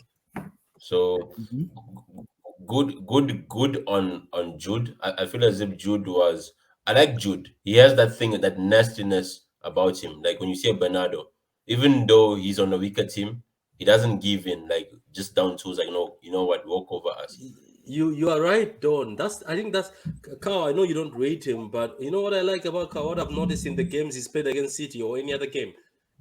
S2: So good on Jude. I feel as if Jude was. I like Jude. He has that thing, that nastiness about him. Like when you see Bernardo, even though he's on a weaker team, he doesn't give in. Like just down tools. Like no, you know what, walk over us.
S1: You are right, Don. I think that's Kao. I know you don't rate him, but you know what I like about Kao? What I've noticed in the games he's played against City or any other game,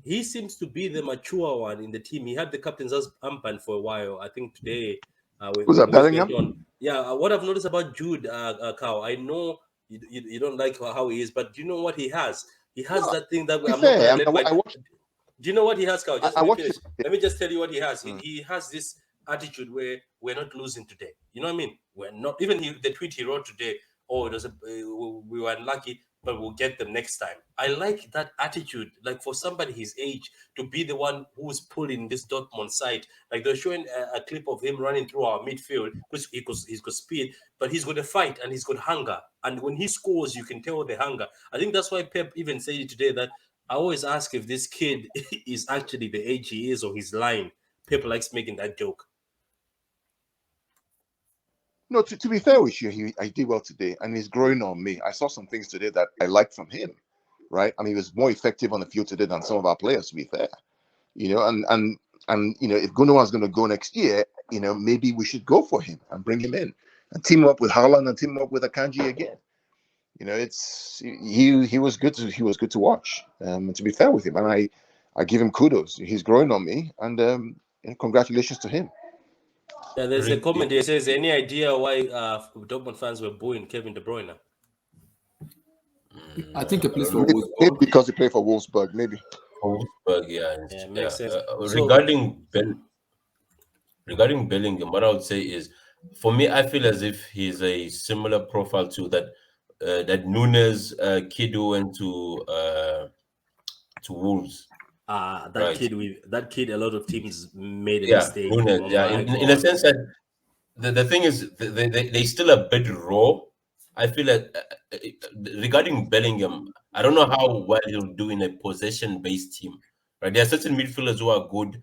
S1: he seems to be the mature one in the team. He had the captain's armband for a while. I think today,
S3: Who's
S1: when
S3: that,
S1: the week went
S3: Bellingham?
S1: on. Yeah, what I've noticed about Jude, Kao, I know you don't like how he is, but do you know what he has? He has
S3: No,
S1: that thing that
S3: to be
S1: I'm not
S3: fair,
S1: gonna
S3: I mean,
S1: let my.
S3: I watched.
S1: Do you know what he has, Carl? Just
S3: I
S1: let me
S3: watched
S1: finish.
S3: him. Yeah.
S1: Let me just tell you what he has. He,
S3: Mm.
S1: he has this attitude where we're not losing today. You know what I mean? We're not. Even the tweet he wrote today. Oh, it was we were unlucky. but we'll get them next time. I like that attitude. Like for somebody his age to be the one who's pulling this Dortmund side. Like they're showing a clip of him running through our midfield because he's got speed, but he's got a fight and he's got hunger. And when he scores, you can tell the hunger. I think that's why Pep even said it today that I always ask if this kid is actually the age he is or he's lying. Pep likes making that joke.
S3: No, to be fair with you, I did well today, and he's growing on me. I saw some things today that I liked from him, right? I mean, he was more effective on the field today than some of our players, to be fair. And if Gundogan's going to go next year, maybe we should go for him and bring him in and team up with Haaland and team up with Akanji again. It's he was good to watch. And to be fair with him, and I give him kudos. He's growing on me, and congratulations to him.
S1: Yeah, there's a comment here. It says, any idea why Dortmund fans were booing Kevin De Bruyne?
S4: I think a place for
S3: Maybe
S4: Wolfsburg.
S3: because he played for Wolfsburg, maybe.
S2: Wolfsburg, yeah.
S1: Makes sense.
S2: Regarding Bellingham, what I would say is, for me, I feel as if he's a similar profile to that Nunes kid who went to Wolves.
S1: That kid, a lot of teams made a
S2: Yeah,
S1: mistake.
S2: Nunes.
S1: Oh
S2: Yeah,
S1: my
S2: in a
S1: God.
S2: sense that the thing is they still a bit raw. I feel that regarding Bellingham, I don't know how well he'll do in a possession-based team. Right, there are certain midfielders who are good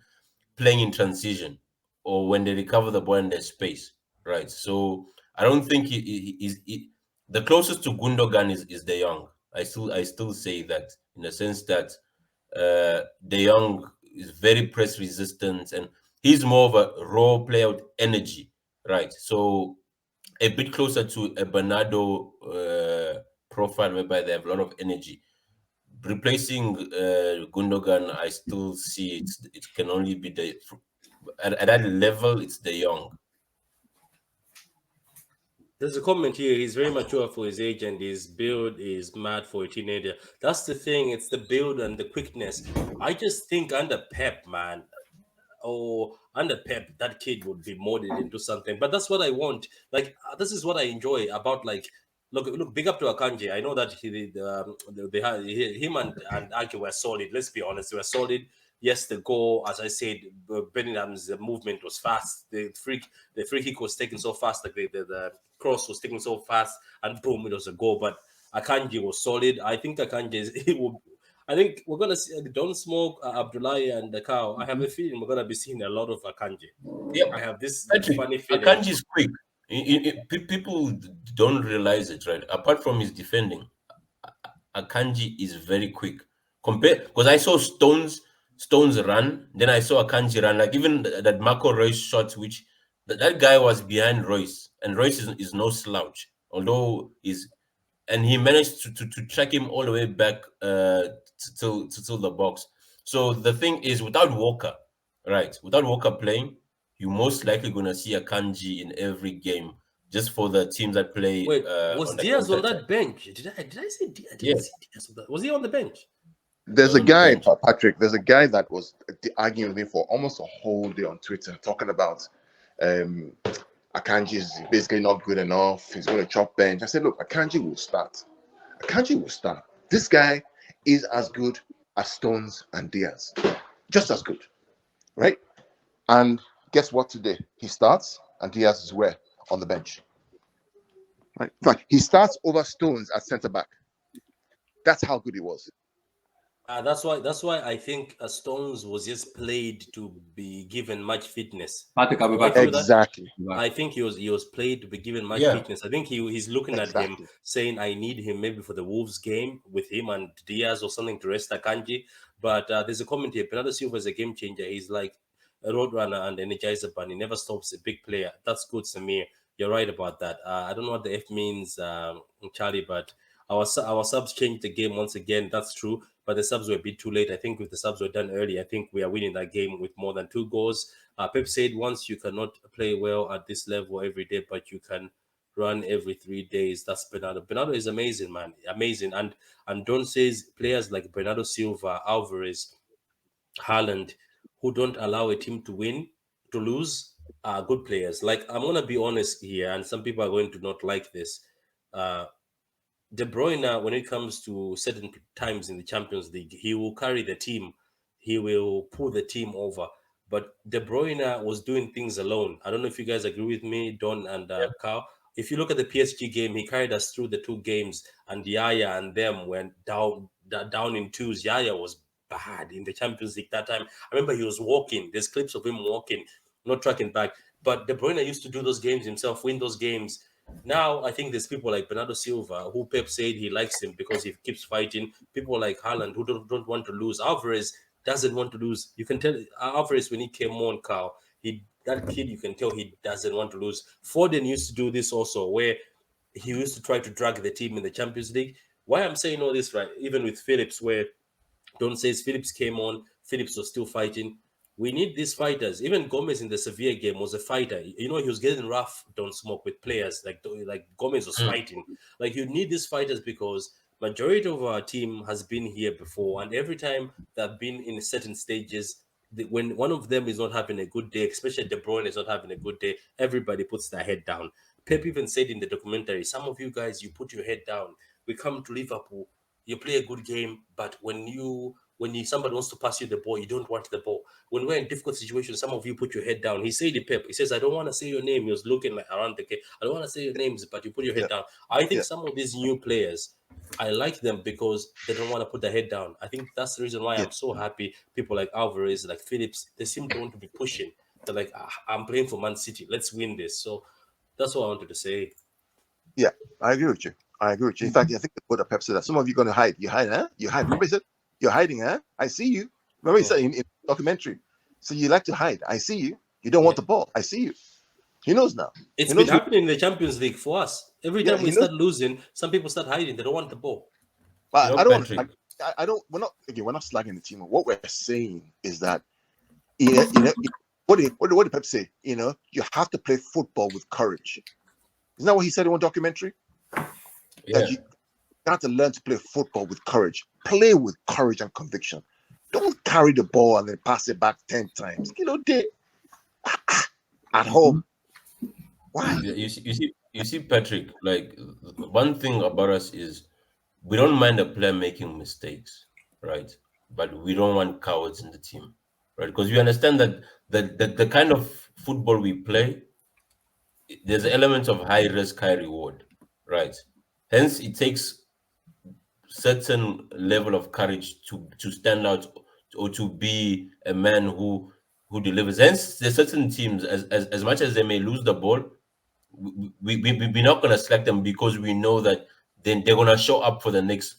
S2: playing in transition or when they recover the ball in their space. Right, so I don't think the closest to Gundogan is De Jong. I still say that in the sense that De Jong is very press resistant and he's more of a raw player with energy, right? So a bit closer to a Bernardo profile whereby they have a lot of energy. Replacing Gundogan, I still see it can only be at that level. It's De Jong.
S1: There's a comment here. He's very mature for his age, and his build is mad for a teenager. That's the thing. It's the build and the quickness. I just think under Pep, man, or under Pep, that kid would be molded into something. But that's what I want. Like this is what I enjoy about like. Look, big up to Akanji. I know that they had him and Ake were solid. Let's be honest, they were solid. Yes, the goal, as I said, Bellingham's movement was fast. The free kick was taken so fast, like the cross was taken so fast, and boom, it was a goal. But Akanji was solid. I think Akanji it will. I think we're gonna see Don't Smoke, Abdullahi, and the cow. I have a feeling we're gonna be seeing a lot of Akanji.
S2: Yeah,
S1: I have this
S2: Patrick,
S1: funny feeling.
S2: Akanji is quick. People don't realize it, right? Apart from his defending, Akanji is very quick. Compare because I saw Stones run, then I saw Akanji run. Like even that Marco Reus shot, which that guy was behind Royce, and Royce is no slouch. Although and he managed to track him all the way back to the box. So the thing is, without Walker, right? Without Walker playing, you're most likely gonna see Akanji in every game, just for the teams that play
S1: Wait, was
S2: on the
S1: Diaz
S2: counter
S1: on
S2: attack.
S1: that bench? Did I say Diaz? I
S2: Yeah,
S1: didn't see Diaz on that. Was he on the bench?
S3: There's
S2: was
S3: a
S2: on the
S3: guy,
S2: bench.
S3: Patrick. There's a guy that was arguing with me for almost a whole day on Twitter, talking about um, Akanji is basically not good enough. He's going to chop bench. I said, look, Akanji will start. Akanji will start. This guy is as good as Stones and Diaz, just as good, right? And guess what? Today he starts, and Diaz is where on the bench. Right? In fact, he starts over Stones at centre back. That's how good he was.
S1: That's why I think Stones was just played to be given much fitness.
S4: Patrick, I'll be
S1: Do I
S4: back from
S1: feel
S4: that.
S1: that?
S3: Exactly.
S1: I think he was played to be given much
S2: Yeah,
S1: fitness. I think he's looking at him
S3: Exactly.
S1: saying, "I need him maybe for the Wolves game with him and Diaz or something to rest Akanji." But there's a comment here. Bernardo Silva is a game changer. He's like a road runner and energizer bunny. Never stops. A big player. That's good, Samir. You're right about that. I don't know what the F means, Charlie, but our subs changed the game once again. That's true, but the subs were a bit too late. I think if the subs were done early, I think we are winning that game with more than 2 goals. Pep said once you cannot play well at this level every day, but you can run every 3 days. That's Bernardo. Bernardo is amazing, man. Amazing. And Don says players like Bernardo Silva, Alvarez, Haaland, who don't allow a team to lose, are good players. Like I'm gonna be honest here, and some people are going to not like this. Uh, De Bruyne, when it comes to certain times in the Champions League, he will carry the team. He will pull the team over. But De Bruyne was doing things alone. I don't know if you guys agree with me, Don and Carl. If you look at the PSG game, he carried us through the two games, and Yaya and them went down in twos. Yaya was bad in the Champions League that time. I remember he was walking. There's clips of him walking, not tracking back. But De Bruyne used to do those games himself, win those games. Now I think there's people like Bernardo Silva who Pep said he likes him because he keeps fighting. People like Haaland who don't want to lose. Alvarez doesn't want to lose. You can tell Alvarez when he came on, Carl. That kid, you can tell he doesn't want to lose. Foden used to do this also, where he used to try to drag the team in the Champions League. Why I'm saying all this, right? Even with Phillips, where Don says Phillips came on, Phillips was still fighting. We need these fighters. Even Gomez in the Sevilla game was a fighter. You know, he was getting rough, don't smoke, with players. Like Gomez was
S2: Mm.
S1: fighting. Like, you need these fighters because majority of our team has been here before. And every time they've been in certain stages, when one of them is not having a good day, especially De Bruyne is not having a good day, everybody puts their head down. Pep even said in the documentary, some of you guys, you put your head down. We come to Liverpool, you play a good game, but when somebody wants to pass you the ball, you don't want the ball. When we're in difficult situations, some of you put your head down. He said it, Pep. He says, I don't want to say your name. He was looking like around the game. I don't want to say your names, but you put your head
S3: Yeah,
S1: down. I think
S3: yeah,
S1: some of these new players, I like them because they don't want to put their head down. I think that's the reason why
S3: yeah,
S1: I'm so happy. People like Alvarez, like Phillips, they seem to want to be pushing. They're like, I'm playing for Man City. Let's win this. So that's what I wanted to say.
S3: yeah. I agree with you. I agree with you. In fact, I think the quote of Pep said that some of you going to hide. You hide, huh? You hide. Remember, he said, you're hiding, huh? I see you. Remember, he said
S1: Mm.
S3: in documentary. So you like to hide. I see you. You don't
S1: Yeah.
S3: want the ball. I see you. He knows now.
S1: It's
S3: He
S1: been
S3: knows who.
S1: happening in the Champions League for us. Every
S3: Yeah,
S1: time we
S3: he knows.
S1: start losing, some people start hiding. They don't want the ball.
S2: You
S3: But
S2: know,
S3: I don't.
S2: Patrick.
S3: I don't. We're not. Again, we're not slagging the team. What we're saying is that, what did Pep say? You have to play football with courage. Isn't that what he said in one documentary? That
S2: Yeah.
S3: you got to learn to play football with courage. Play with courage and conviction. Don't carry the ball and then pass it back 10 times. They at home. Why?
S2: Yeah, you see, Patrick. Like, one thing about us is we don't mind a player making mistakes, right? But we don't want cowards in the team, right? Because we understand that the kind of football we play, there's elements of high risk, high reward, right? Hence, it takes certain level of courage to stand out or to be a man who delivers. Hence, there's certain teams, as much as they may lose the ball, we're not gonna slack them because we know that then they're gonna show up for the next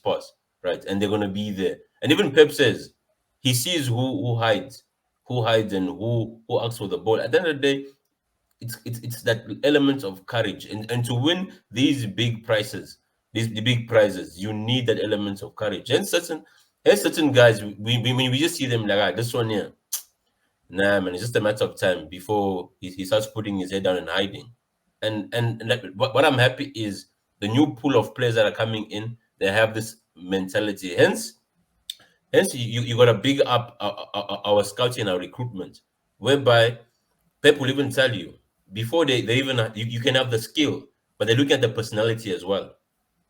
S2: pass, right? And they're gonna be there. And even Pep says he sees who hides and who asks for the ball. At the end of the day, it's that element of courage, and to win these big prizes, the big prizes, you need that element of courage. And certain guys, we just see them like, this one here, nah, man, it's just a matter of time before he starts putting his head down and hiding. And like, what I'm happy is the new pool of players that are coming in, they have this mentality. Hence, you got to big up our scouting and our recruitment, whereby Pep will even tell you before they even you can have the skill, but they're looking at the personality as well.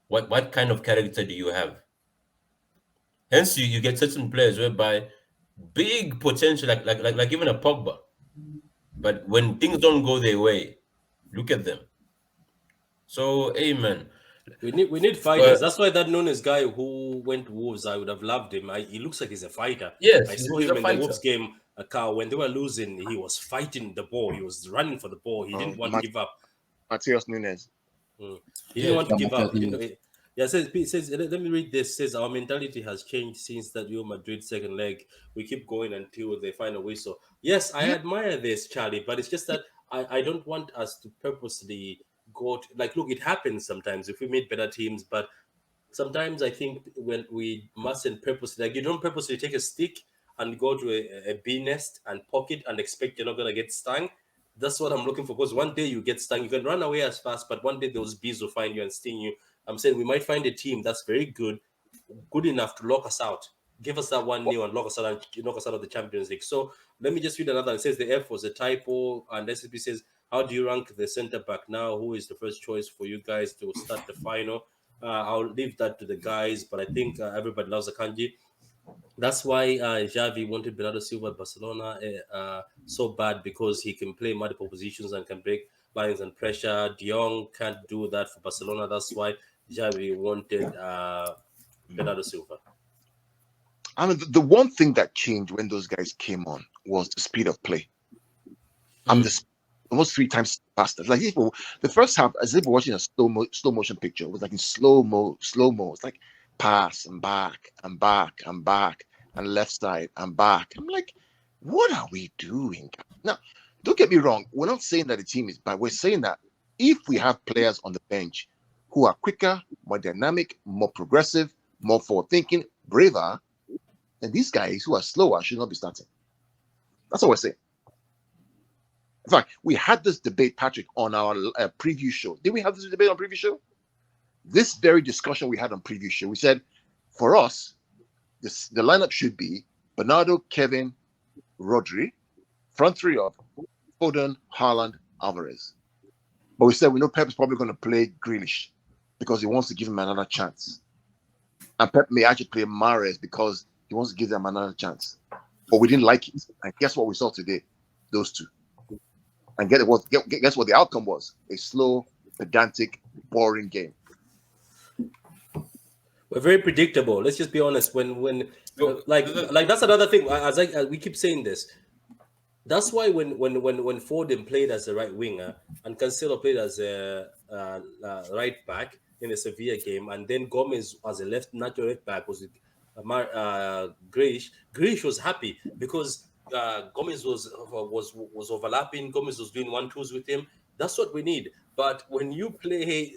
S2: What kind of character do you have? Hence, you get certain players whereby big potential, like even a Pogba, but when things don't go their way, look at them. So, amen.
S1: We need fighters.
S2: But
S1: That's why that Nunes guy who went to Wolves, I would have loved him. He looks like he's a fighter.
S2: yes,
S1: I
S2: he's,
S1: saw
S2: he's
S1: him
S2: a
S1: in the
S2: fighter.
S1: Wolves game. A car when they were losing, he was fighting the ball. He was running for the ball. He didn't want to give up.
S3: Mateus Nunes.
S1: Mm. He didn't
S2: Yes,
S1: want to give up. He
S4: Nunes.
S1: didn't. Yeah, it says. Let me read this. It says our mentality has changed since that Real Madrid second leg. We keep going until they find a whistle. Yes, I
S3: Yeah,
S1: admire this, Charlie, but it's just that I don't want us to purposely go to, like, look, it happens sometimes if we meet better teams, but sometimes I think when we mustn't purposely, like, you don't purposely take a stick and go to a bee nest and poke it and expect you're not gonna get stung. That's what I'm looking for. Because one day you get stung, you can run away as fast, but one day those bees will find you and sting you. I'm saying we might find a team that's very good enough to lock us out. Give us that 1-0 and knock us out of the Champions League. So let me just read another. It says the F was a typo, and SCP says, how do you rank the centre back now? Who is the first choice for you guys to start the final? I'll leave that to the guys, but I think everybody loves Akanji. That's why Xavi wanted Bernardo Silva at Barcelona so bad, because he can play multiple positions and can break lines and pressure. De Jong can't do that for Barcelona. That's why Xavi wanted Bernardo Silva.
S3: I mean, the one thing that changed when those guys came on was the speed of play. I'm
S2: Mm.
S3: just almost three times faster. Like if the first half, as if we're watching a slow motion picture, it was like in slow mo. It's like pass and back and back and back and left side and back. I'm like, what are we doing now? Don't get me wrong. We're not saying that the team is bad. We're saying that if we have players on the bench who are quicker, more dynamic, more progressive, more forward thinking, braver, then these guys who are slower should not be starting. That's what we're saying. In fact, we had this debate, Patrick, on our preview show. Did we have this debate on preview show? This very discussion we had on preview show, we said, for us, the lineup should be Bernardo, Kevin, Rodri, front three of Foden, Haaland, Alvarez. But we said we know Pep is probably going to play Grealish because he wants to give him another chance. And Pep may actually play Mahrez because he wants to give them another chance. But we didn't like it. And guess what we saw today? Those two. And guess what the outcome was? A slow, pedantic, boring game.
S1: We're very predictable. Let's just be honest. When
S2: So,
S1: like that's another thing. As we keep saying this, that's why when Foden played as a right winger and Cancelo played as a right back in the Sevilla game, and then Gomez as a natural left back was with Grealish. Grealish was happy because Gomez was overlapping. Gomez was doing 1-2s with him. That's what we need. But when you play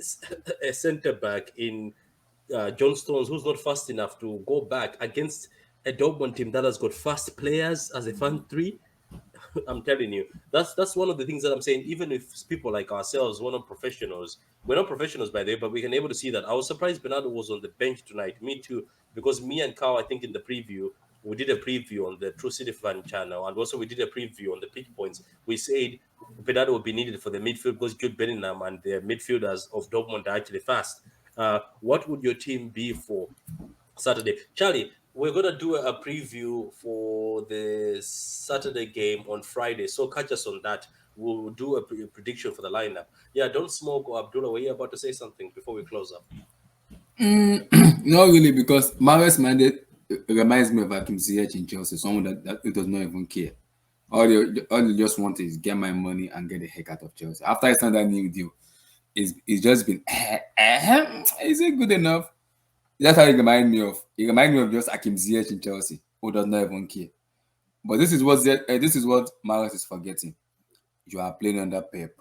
S1: a centre back in John Stones, who's not fast enough to go back against a Dortmund team that has got fast players as a front three, I'm telling you, that's one of the things that I'm saying. Even if people like ourselves, we're not professionals by the way, but we can able to see that. I was surprised Bernardo was on the bench tonight. Me too, because me and Carl, I think in the preview, we did a preview on the True City Fan channel, and also we did a preview on the pick points. We said Bernardo would be needed for the midfield because Jude Bellingham and the midfielders of Dortmund are actually fast. What would your team be for Saturday? Charlie, we're gonna do a preview for the Saturday game on Friday, so catch us on that. We'll do a prediction for the lineup. Yeah, don't smoke or Abdullah. Were you about to say something before we close up?
S4: Not really, because Mahrez minded reminds me of Hakim Ziyech in Chelsea, someone that it does not even care. All they just want is get my money and get the heck out of Chelsea. After I signed that new deal, it's just been is it good enough? That's how it reminds me of. It reminds me of just Hakim Ziyech in Chelsea, who does not even care. But this is what Mahrez is forgetting. You are playing under Pep.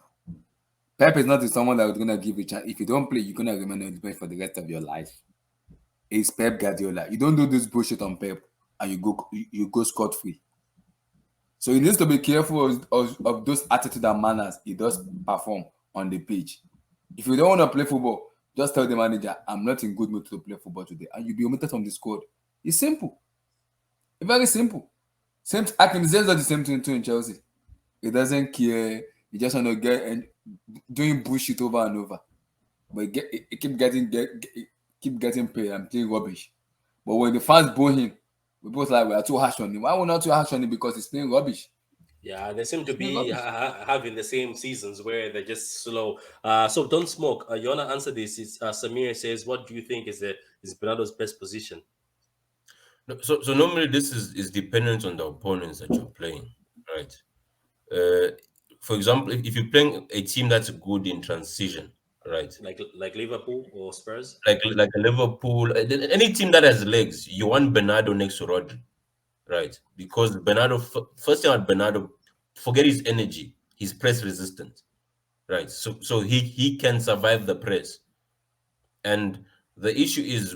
S4: Pep is not someone that is gonna give you a chance. If you don't play, you're gonna remain on the bench for the rest of your life. It's Pep Guardiola. You don't do this bullshit on Pep and you go scot free. So he needs to be careful of those attitude and manners he does perform on the pitch. If you don't want to play football, just tell the manager, I'm not in good mood to play football today, and you'll be omitted from the squad. It's simple. It's very simple. Same Akim does the same thing too in Chelsea. He doesn't care. He just want to get and doing bullshit over and over. But he keep getting paid and playing rubbish. But when the fans boo him, we both like we are too harsh on him. Why we not too harsh on him? Because he's playing rubbish.
S1: Yeah, they seem to
S4: He's playing
S1: be
S4: rubbish.
S1: having the same seasons where they're just slow. So don't smoke. You wanna answer this? It's, Samir says, "What do you think is Bernardo's best position?"
S2: so normally this is dependent on the opponents that you're playing, right? Uh, for example, if you're playing a team that's good in transition, right?
S1: Like Liverpool or Spurs?
S2: Like a Liverpool, any team that has legs, you want Bernardo next to Rodri, right? Because Bernardo, first thing about Bernardo, forget his energy, he's press resistant, right? So he can survive the press. And the issue is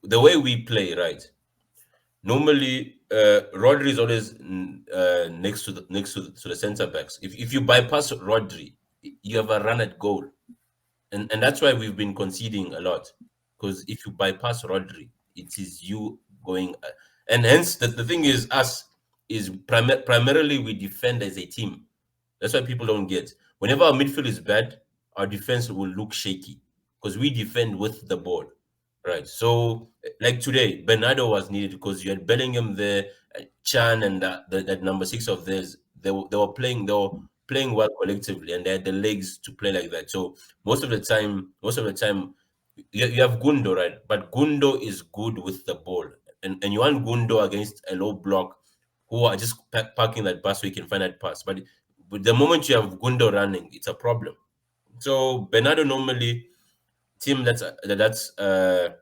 S2: the way we play, right? Normally, Rodri is always next to the center backs. If you bypass Rodri, you have a run at goal, and that's why we've been conceding a lot. Because if you bypass Rodri, it is you going, and hence the thing is us is primarily we defend as a team. That's why people don't get. Whenever our midfield is bad, our defense will look shaky. because we defend with the ball, right? So like today, Bernardo was needed because you had Bellingham there, Chan, and that number six of theirs. They were playing well collectively, and they had the legs to play like that. So most of the time, you have Gundo, right? But Gundo is good with the ball, and you want Gundo against a low block who are just parking that bus so you can find that pass. But the moment you have Gundo running, it's a problem. So Bernardo normally team that's good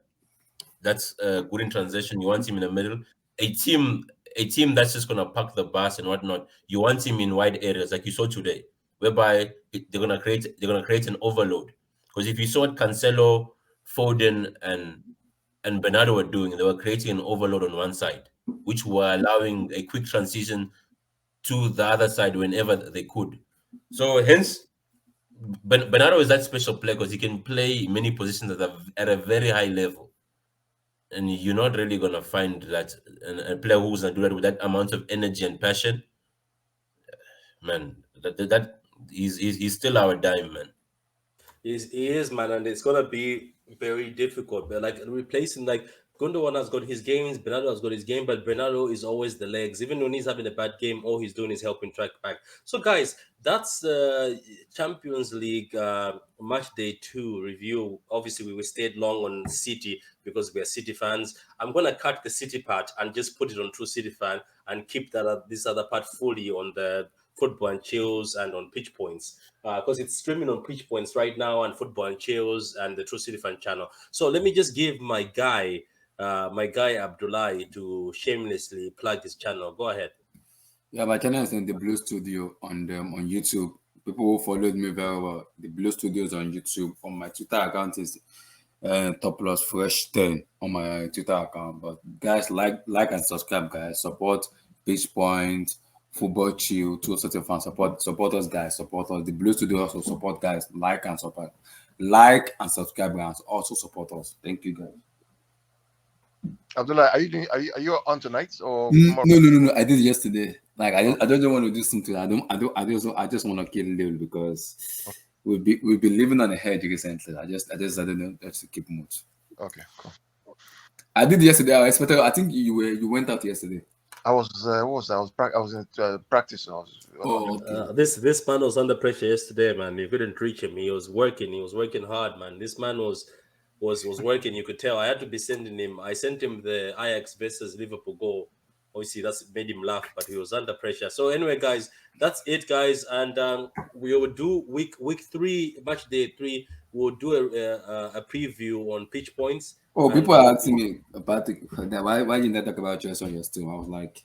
S2: in transition. You want him in the middle. A team a team that's just gonna park the bus and whatnot. You want him in wide areas like you saw today, whereby they're gonna create an overload. Because if you saw what Cancelo, Foden, and Bernardo were doing, they were creating an overload on one side, which were allowing a quick transition to the other side whenever they could. So hence Bernardo is that special player because he can play many positions at a very high level, and you're not really gonna find that a player who's gonna do that with that amount of energy and passion, man. That he's still our dime, man.
S1: He is, man, and it's gonna be very difficult. But like replacing like Gundogan has got his games, Bernardo has got his game, but Bernardo is always the legs. Even when he's having a bad game, all he's doing is helping track back. So, guys, that's Champions League match day 2 review. Obviously, we stayed long on City because we are City fans. I'm gonna cut the City part and just put it on True City Fan and keep this other part fully on the football and chills and on pitch points because it's streaming on pitch points right now and football and chills and the True City Fan channel. So let me just give my guy Abdullah to shamelessly plug his channel. Go ahead.
S4: Yeah, my channel is in the Blue Studio on YouTube. People who followed me very well. The Blue Studio is on YouTube. On my Twitter account is Top Plus Fresh 10 on my Twitter account. But guys, like and subscribe, guys. Support Pitch Point, Football Chill, to certain fans. Support us, guys. Support us. The Blue Studio also support guys. Like and subscribe, guys. Also support us. Thank you, guys.
S3: Abdullah, are you on tonight or
S4: No,
S3: tomorrow?
S4: no. I did it yesterday. Like I don't want to do something. I just want to kill Lil because we've been living on the hedge recently. I don't know. Just to keep mood.
S3: Okay, cool.
S4: I did yesterday. I think you went out yesterday.
S3: I was what was that? I was in practice.
S4: Okay.
S1: This man was under pressure yesterday, man. You couldn't reach him. He was working. He was working hard, man. This man was working. You could tell. I had to be sending him. I sent him the Ajax versus Liverpool goal. Obviously, that's made him laugh, but he was under pressure. So anyway, guys, that's it, guys. And we will do week 3, match day 3. We'll do a preview on pitch points.
S4: Oh,
S1: And,
S4: people are asking me about why didn't I talk about Chelsea on your stream? I was like,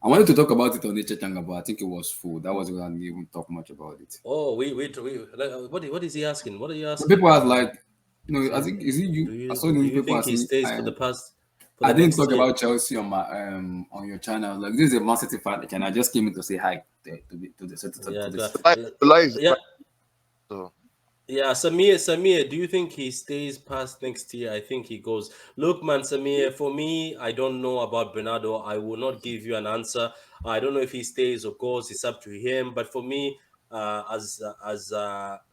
S4: I wanted to talk about it on Nature Changa, but I think it was full. That was why I didn't even talk much about it.
S1: Oh, we what is he asking? What are you
S4: So
S1: asking?
S4: people are like, I think is it you? I saw
S1: Do
S4: the
S1: you
S4: people
S1: think he
S4: asking.
S1: stays for the past? For
S4: I
S1: the
S4: didn't
S1: next
S4: talk
S1: year?
S4: about Chelsea on my on your channel. Like this is a Man City fan, and I just came in to say hi to
S1: Yeah,
S4: this.
S3: Abdullah is
S1: yeah,
S3: so
S1: yeah. Samir, do you think he stays past next year? I think he goes. Look, man, Samir. For me, I don't know about Bernardo. I will not give you an answer. I don't know if he stays or goes. It's up to him. But for me, as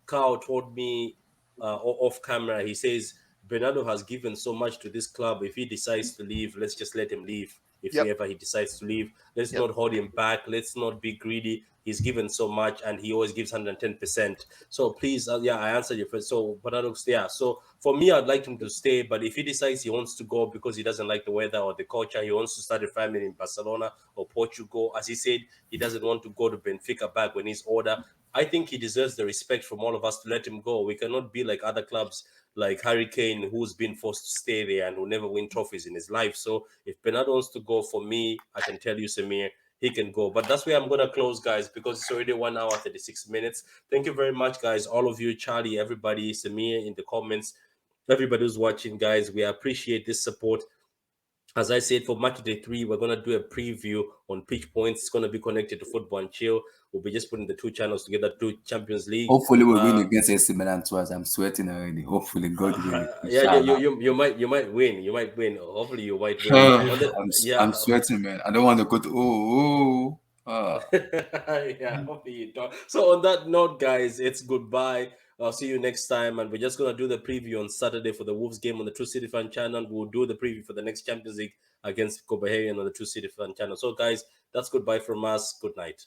S1: Carl told me off camera, he says Bernardo has given so much to this club. If he decides to leave, let's just let him leave. If
S3: yep,
S1: ever he decides to leave, let's
S3: yep.
S1: not hold him back. Let's not be greedy. He's given so much, and he always gives 110%. So please, yeah, I answered your first. So Bernardo, yeah. So for me, I'd like him to stay. But if he decides he wants to go because he doesn't like the weather or the culture, he wants to start a family in Barcelona or Portugal. As he said, he doesn't want to go to Benfica back when he's older. I think he deserves the respect from all of us to let him go. We cannot be like other clubs like Harry Kane, who's been forced to stay there and will never win trophies in his life. So if Bernardo wants to go, for me, I can tell you, Samir, he can go. But that's where I'm going to close, guys, because it's already 1 hour, 36 minutes. Thank you very much, guys. All of you, Charlie, everybody, Samir in the comments, everybody who's watching, guys. We appreciate this support. As I said, for match day 3, we're going to do a preview on pitch points. It's going to be connected to football and chill. We'll be just putting the 2 channels together, 2 Champions League.
S4: Hopefully, we'll win against AC Milan twice. I'm sweating already. Hopefully, God willing.
S1: Yeah, you might win. You might win. Hopefully, you might win.
S4: I'm sweating, man. I don't want to go to.
S1: Yeah, hopefully you don't. So on that note, guys, it's goodbye. I'll see you next time. And we're just going to do the preview on Saturday for the Wolves game on the True City Fan channel. We'll do the preview for the next Champions League against Copenhagen on the True City Fan channel. So, guys, that's goodbye from us. Good night.